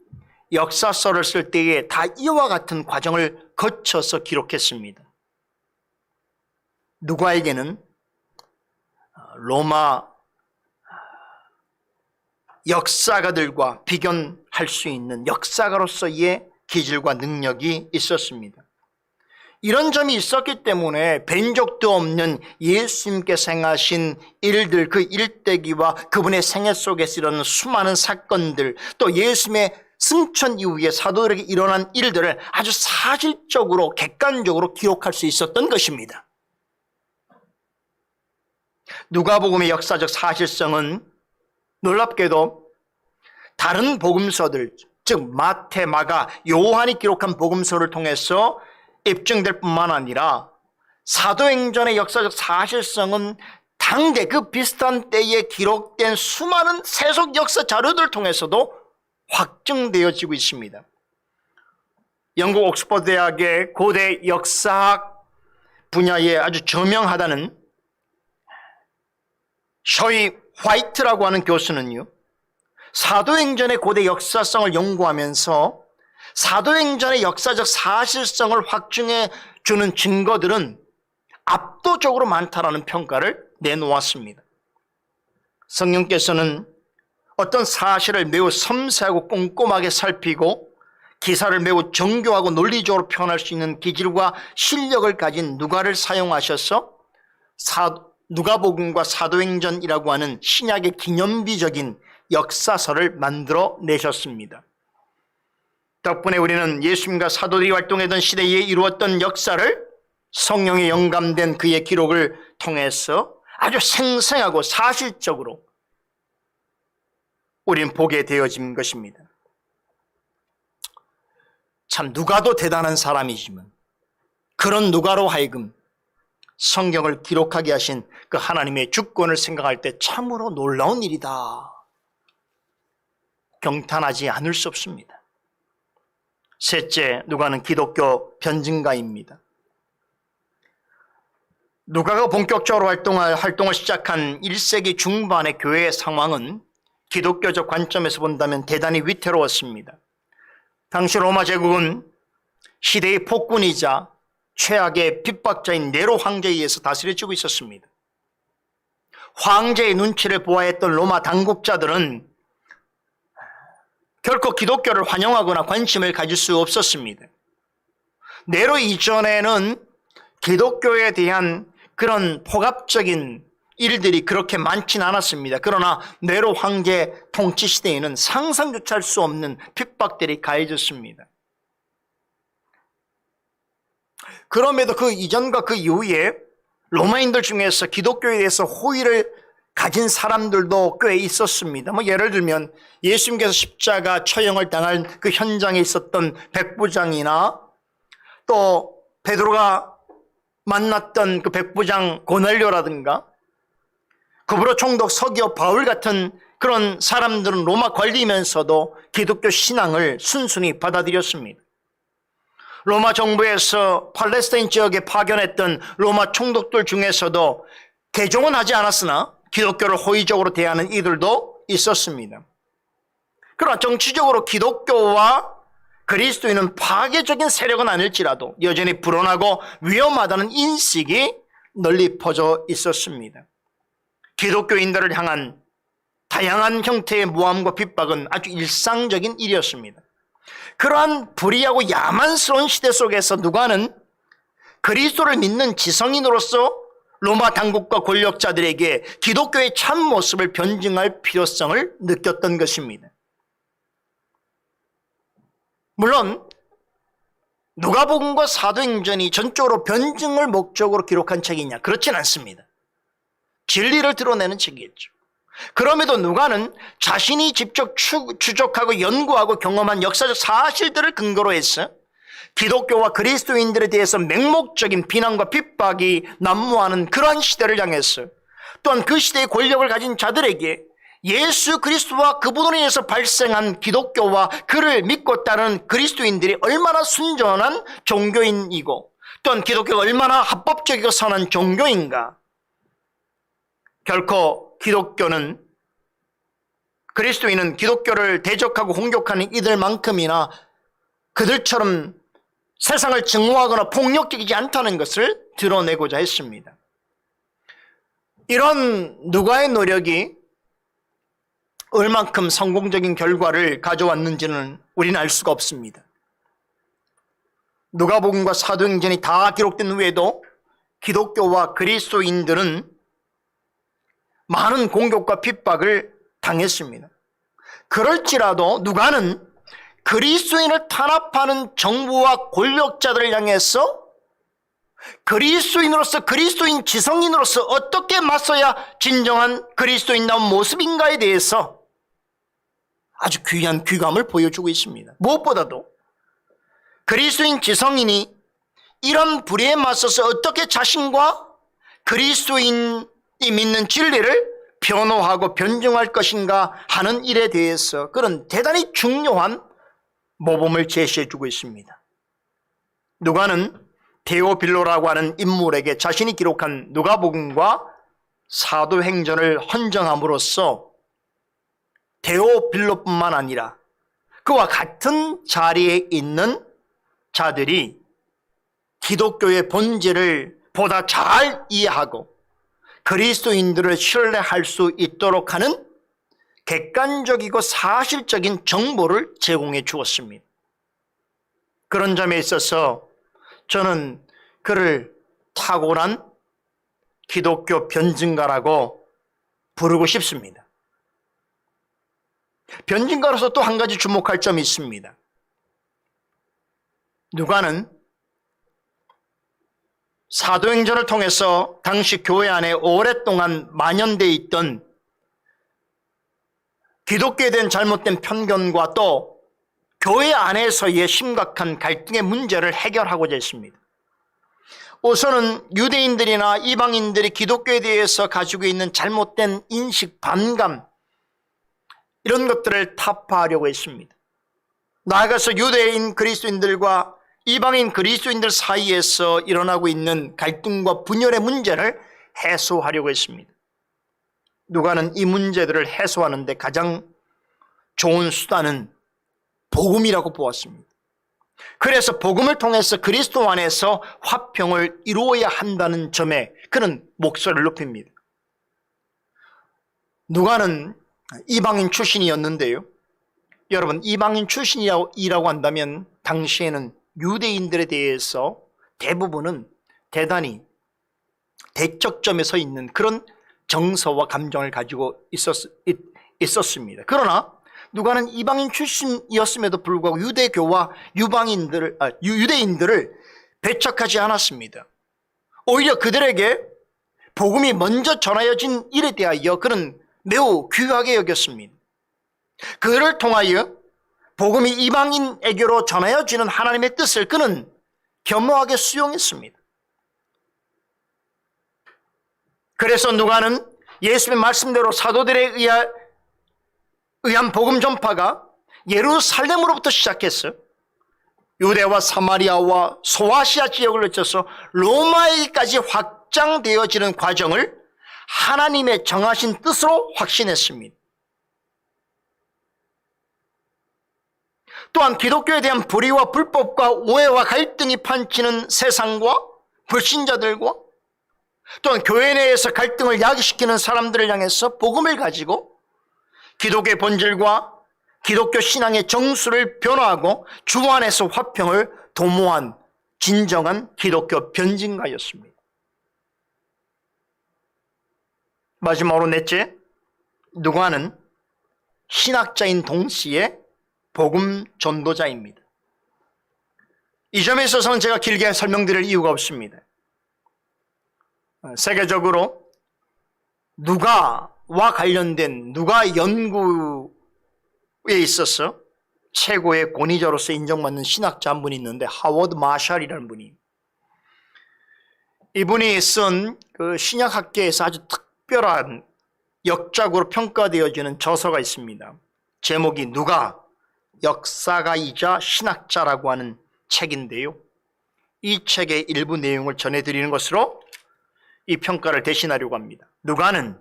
역사서를 쓸 때에 다 이와 같은 과정을 거쳐서 기록했습니다. 누가에게는 로마 역사가들과 비견할 수 있는 역사가로서의 기질과 능력이 있었습니다. 이런 점이 있었기 때문에 뵌 적도 없는 예수님께서 행하신 일들, 그 일대기와 그분의 생애 속에서 일어나는 수많은 사건들, 또 예수님의 승천 이후에 사도들에게 일어난 일들을 아주 사실적으로 객관적으로 기록할 수 있었던 것입니다. 누가복음의 역사적 사실성은 놀랍게도 다른 복음서들, 즉 마태, 마가, 요한이 기록한 복음서를 통해서 입증될 뿐만 아니라 사도행전의 역사적 사실성은 당대 그 비슷한 때에 기록된 수많은 세속 역사 자료들을 통해서도 확증되어지고 있습니다. 영국 옥스퍼드 대학의 고대 역사학 분야에 아주 저명하다는 셔이 화이트라고 하는 교수는요, 사도행전의 고대 역사성을 연구하면서 사도행전의 역사적 사실성을 확증해 주는 증거들은 압도적으로 많다라는 평가를 내놓았습니다. 성령께서는 어떤 사실을 매우 섬세하고 꼼꼼하게 살피고 기사를 매우 정교하고 논리적으로 표현할 수 있는 기질과 실력을 가진 누가를 사용하셔서 누가복음과 사도행전이라고 하는 신약의 기념비적인 역사서를 만들어 내셨습니다. 덕분에 우리는 예수님과 사도들이 활동하던 시대에 이루었던 역사를 성령에 영감된 그의 기록을 통해서 아주 생생하고 사실적으로 우리는 보게 되어진 것입니다. 참 누가도 대단한 사람이지만 그런 누가로 하여금 성경을 기록하게 하신 그 하나님의 주권을 생각할 때 참으로 놀라운 일이다. 경탄하지 않을 수 없습니다. 셋째, 누가는 기독교 변증가입니다. 누가가 본격적으로 활동을 시작한 1세기 중반의 교회의 상황은 기독교적 관점에서 본다면 대단히 위태로웠습니다. 당시 로마 제국은 시대의 폭군이자 최악의 핍박자인 네로 황제에 의해서 다스려지고 있었습니다. 황제의 눈치를 보아했던 로마 당국자들은 결코 기독교를 환영하거나 관심을 가질 수 없었습니다. 네로 이전에는 기독교에 대한 그런 폭압적인 일들이 그렇게 많지는 않았습니다. 그러나 네로 황제 통치 시대에는 상상조차 할 수 없는 핍박들이 가해졌습니다. 그럼에도 그 이전과 그 이후에 로마인들 중에서 기독교에 대해서 호의를 가진 사람들도 꽤 있었습니다. 예를 들면 예수님께서 십자가 처형을 당할 그 현장에 있었던 백부장이나 또 베드로가 만났던 그 백부장 고넬료라든가 그브로 총독 서기오 바울 같은 그런 사람들은 로마 관리면서도 기독교 신앙을 순순히 받아들였습니다. 로마 정부에서 팔레스타인 지역에 파견했던 로마 총독들 중에서도 개종은 하지 않았으나 기독교를 호의적으로 대하는 이들도 있었습니다. 그러나 정치적으로 기독교와 그리스도인은 파괴적인 세력은 아닐지라도 여전히 불온하고 위험하다는 인식이 널리 퍼져 있었습니다. 기독교인들을 향한 다양한 형태의 모함과 핍박은 아주 일상적인 일이었습니다. 그러한 불의하고 야만스러운 시대 속에서 누가는 그리스도를 믿는 지성인으로서 로마 당국과 권력자들에게 기독교의 참 모습을 변증할 필요성을 느꼈던 것입니다. 물론 누가복음과 사도행전이 전적으로 변증을 목적으로 기록한 책이냐? 그렇진 않습니다. 진리를 드러내는 책이겠죠. 그럼에도 누가는 자신이 직접 추적하고 연구하고 경험한 역사적 사실들을 근거로 해서 기독교와 그리스도인들에 대해서 맹목적인 비난과 핍박이 난무하는 그러한 시대를 향해서 또한 그 시대의 권력을 가진 자들에게 예수 그리스도와 그분으로 인해서 발생한 기독교와 그를 믿고 따르는 그리스도인들이 얼마나 순전한 종교인이고 또한 기독교가 얼마나 합법적이고 선한 종교인가. 결코 그리스도인은 기독교를 대적하고 공격하는 이들만큼이나 그들처럼 세상을 증오하거나 폭력적이지 않다는 것을 드러내고자 했습니다. 이런 누가의 노력이 얼만큼 성공적인 결과를 가져왔는지는 우리는 알 수가 없습니다. 누가복음과 사도행전이 다 기록된 후에도 기독교와 그리스도인들은 많은 공격과 핍박을 당했습니다. 그럴지라도 누가는 그리스도인을 탄압하는 정부와 권력자들을 향해서 그리스도인으로서, 그리스도인 지성인으로서 어떻게 맞서야 진정한 그리스도인다운 모습인가에 대해서 아주 귀한 귀감을 보여주고 있습니다. 무엇보다도 그리스도인 지성인이 이런 불의에 맞서서 어떻게 자신과 그리스도인이 믿는 진리를 변호하고 변증할 것인가 하는 일에 대해서 그런 대단히 중요한 모범을 제시해주고 있습니다. 누가는 데오빌로라고 하는 인물에게 자신이 기록한 누가복음과 사도행전을 헌정함으로써 데오빌로뿐만 아니라 그와 같은 자리에 있는 자들이 기독교의 본질을 보다 잘 이해하고 그리스도인들을 신뢰할 수 있도록 하는 객관적이고 사실적인 정보를 제공해 주었습니다. 그런 점에 있어서 저는 그를 탁월한 기독교 변증가라고 부르고 싶습니다. 변증가로서 또 한 가지 주목할 점이 있습니다. 누가는 사도행전을 통해서 당시 교회 안에 오랫동안 만연되어 있던 기독교에 대한 잘못된 편견과 또 교회 안에서의 심각한 갈등의 문제를 해결하고자 했습니다. 우선은 유대인들이나 이방인들이 기독교에 대해서 가지고 있는 잘못된 인식, 반감 이런 것들을 타파하려고 했습니다. 나아가서 유대인 그리스도인들과 이방인 그리스도인들 사이에서 일어나고 있는 갈등과 분열의 문제를 해소하려고 했습니다. 누가는 이 문제들을 해소하는 데 가장 좋은 수단은 복음이라고 보았습니다. 그래서 복음을 통해서 그리스도 안에서 화평을 이루어야 한다는 점에 그는 목소리를 높입니다. 누가는 이방인 출신이었는데요. 여러분, 이방인 출신이라고 한다면 당시에는 유대인들에 대해서 대부분은 대단히 대척점에 서 있는 그런 정서와 감정을 가지고 있었습니다. 그러나 누가는 이방인 출신이었음에도 불구하고 유대교와 유대인들을 배척하지 않았습니다. 오히려 그들에게 복음이 먼저 전하여진 일에 대하여 그는 매우 귀하게 여겼습니다. 그를 통하여 복음이 이방인에게로 전하여지는 하나님의 뜻을 그는 겸허하게 수용했습니다. 그래서 누가는 예수의 말씀대로 사도들에 의한 복음 전파가 예루살렘으로부터 시작해서 유대와 사마리아와 소아시아 지역을 거쳐서 로마에까지 확장되어지는 과정을 하나님의 정하신 뜻으로 확신했습니다. 또한 기독교에 대한 불의와 불법과 오해와 갈등이 판치는 세상과 불신자들과 또한 교회 내에서 갈등을 야기시키는 사람들을 향해서 복음을 가지고 기독교의 본질과 기독교 신앙의 정수를 변화하고 주 안에서 화평을 도모한 진정한 기독교 변증가였습니다. 마지막으로 넷째, 누가는 신학자인 동시에 복음 전도자입니다. 이 점에 있어서는 제가 길게 설명드릴 이유가 없습니다. 세계적으로 누가와 관련된 누가 연구에 있어서 최고의 권위자로서 인정받는 신학자 한 분이 있는데 하워드 마샬이라는 분이, 이분이 쓴 그 신약학계에서 아주 특별한 역작으로 평가되어지는 저서가 있습니다. 제목이 누가 역사가이자 신학자라고 하는 책인데요. 이 책의 일부 내용을 전해드리는 것으로 이 평가를 대신하려고 합니다. 누가는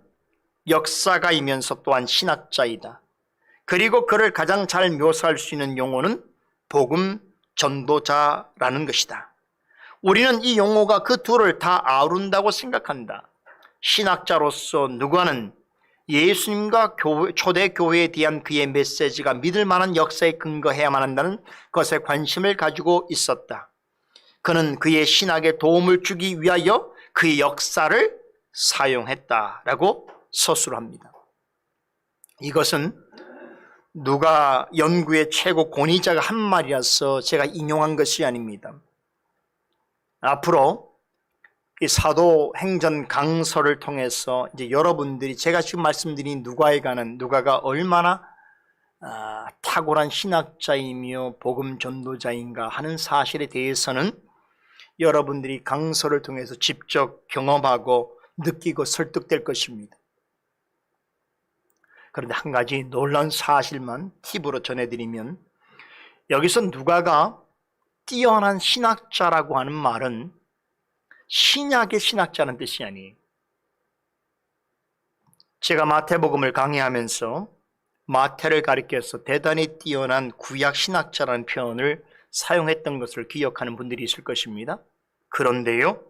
역사가이면서 또한 신학자이다. 그리고 그를 가장 잘 묘사할 수 있는 용어는 복음 전도자라는 것이다. 우리는 이 용어가 그 둘을 다 아우른다고 생각한다. 신학자로서 누가는 예수님과 초대교회에 대한 그의 메시지가 믿을 만한 역사에 근거해야만 한다는 것에 관심을 가지고 있었다. 그는 그의 신학에 도움을 주기 위하여 그의 역사를 사용했다라고 서술합니다. 이것은 누가 연구의 최고 권위자가 한 말이라서 제가 인용한 것이 아닙니다. 앞으로 이 사도행전 강서를 통해서 이제 여러분들이 제가 지금 말씀드린 누가에 관한 누가가 얼마나 탁월한 신학자이며 복음 전도자인가 하는 사실에 대해서는 여러분들이 강서를 통해서 직접 경험하고 느끼고 설득될 것입니다. 그런데 한 가지 놀라운 사실만 팁으로 전해드리면, 여기서 누가가 뛰어난 신학자라고 하는 말은 신약의 신학자는 뜻이 아니에요. 제가 마태복음을 강의하면서 마태를 가리켜서 대단히 뛰어난 구약 신학자라는 표현을 사용했던 것을 기억하는 분들이 있을 것입니다. 그런데요,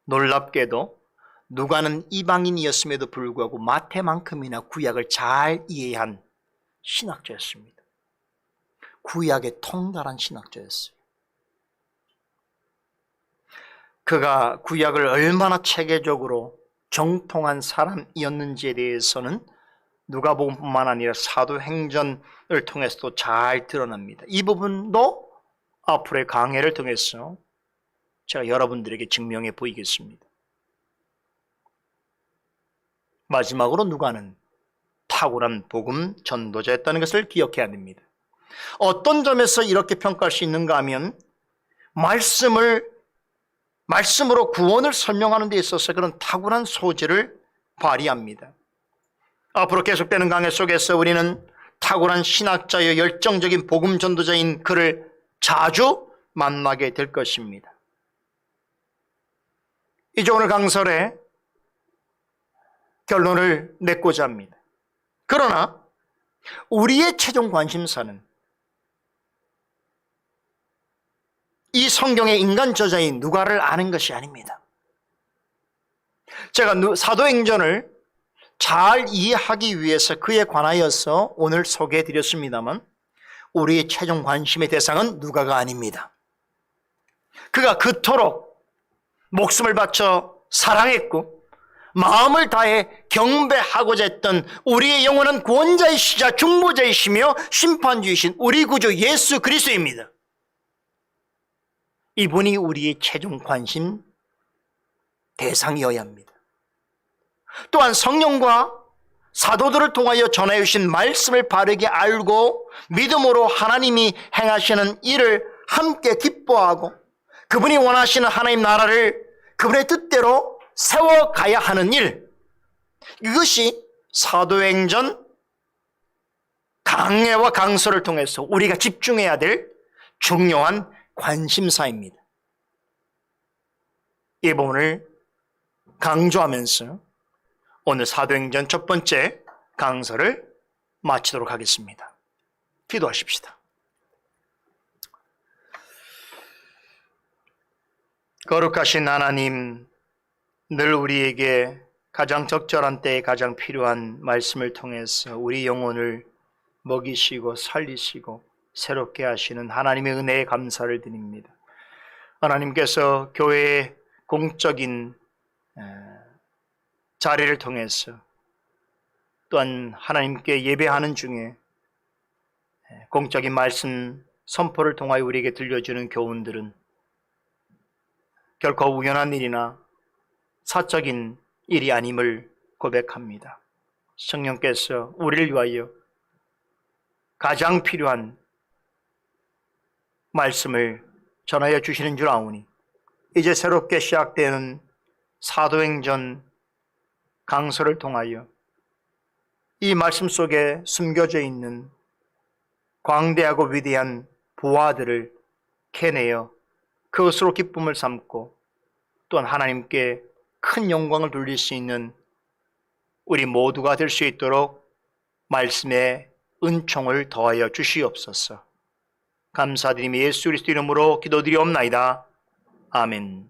놀랍게도 누가는 이방인이었음에도 불구하고 마태만큼이나 구약을 잘 이해한 신학자였습니다. 구약에 통달한 신학자였어요. 그가 구약을 얼마나 체계적으로 정통한 사람이었는지에 대해서는 누가복음뿐만 아니라 사도행전을 통해서도 잘 드러납니다. 이 부분도 앞으로의 강해를 통해서 제가 여러분들에게 증명해 보이겠습니다. 마지막으로 누가는 탁월한 복음 전도자였다는 것을 기억해야 됩니다. 어떤 점에서 이렇게 평가할 수 있는가 하면 말씀으로 구원을 설명하는 데 있어서 그런 탁월한 소질을 발휘합니다. 앞으로 계속되는 강해 속에서 우리는 탁월한 신학자여 열정적인 복음 전도자인 그를 자주 만나게 될 것입니다. 이제 오늘 강설의 결론을 맺고자 합니다. 그러나 우리의 최종 관심사는 이 성경의 인간 저자인 누가를 아는 것이 아닙니다. 제가 사도행전을 잘 이해하기 위해서 그에 관하여서 오늘 소개해 드렸습니다만, 우리의 최종 관심의 대상은 누가가 아닙니다. 그가 그토록 목숨을 바쳐 사랑했고 마음을 다해 경배하고자 했던 우리의 영원한 구원자이시자 중보자이시며 심판주이신 우리 구주 예수 그리스도입니다. 이분이 우리의 최종 관심 대상이어야 합니다. 또한 성령과 사도들을 통하여 전하여 주신 말씀을 바르게 알고 믿음으로 하나님이 행하시는 일을 함께 기뻐하고 그분이 원하시는 하나님 나라를 그분의 뜻대로 세워가야 하는 일, 이것이 사도행전 강해와 강서를 통해서 우리가 집중해야 될 중요한 관심사입니다. 이 부분을 강조하면서 오늘 사도행전 첫 번째 강서를 마치도록 하겠습니다. 기도하십시다. 거룩하신 하나님, 늘 우리에게 가장 적절한 때에 가장 필요한 말씀을 통해서 우리 영혼을 먹이시고 살리시고 새롭게 하시는 하나님의 은혜에 감사를 드립니다. 하나님께서 교회의 공적인 자리를 통해서 또한 하나님께 예배하는 중에 공적인 말씀 선포를 통하여 우리에게 들려주는 교훈들은 결코 우연한 일이나 사적인 일이 아님을 고백합니다. 성령께서 우리를 위하여 가장 필요한 말씀을 전하여 주시는 줄 아오니 이제 새롭게 시작되는 사도행전 강서를 통하여 이 말씀 속에 숨겨져 있는 광대하고 위대한 보화들을 캐내어 그것으로 기쁨을 삼고 또한 하나님께 큰 영광을 돌릴 수 있는 우리 모두가 될 수 있도록 말씀의 은총을 더하여 주시옵소서. 감사드리며 예수 그리스도 이름으로 기도드리옵나이다. 아멘.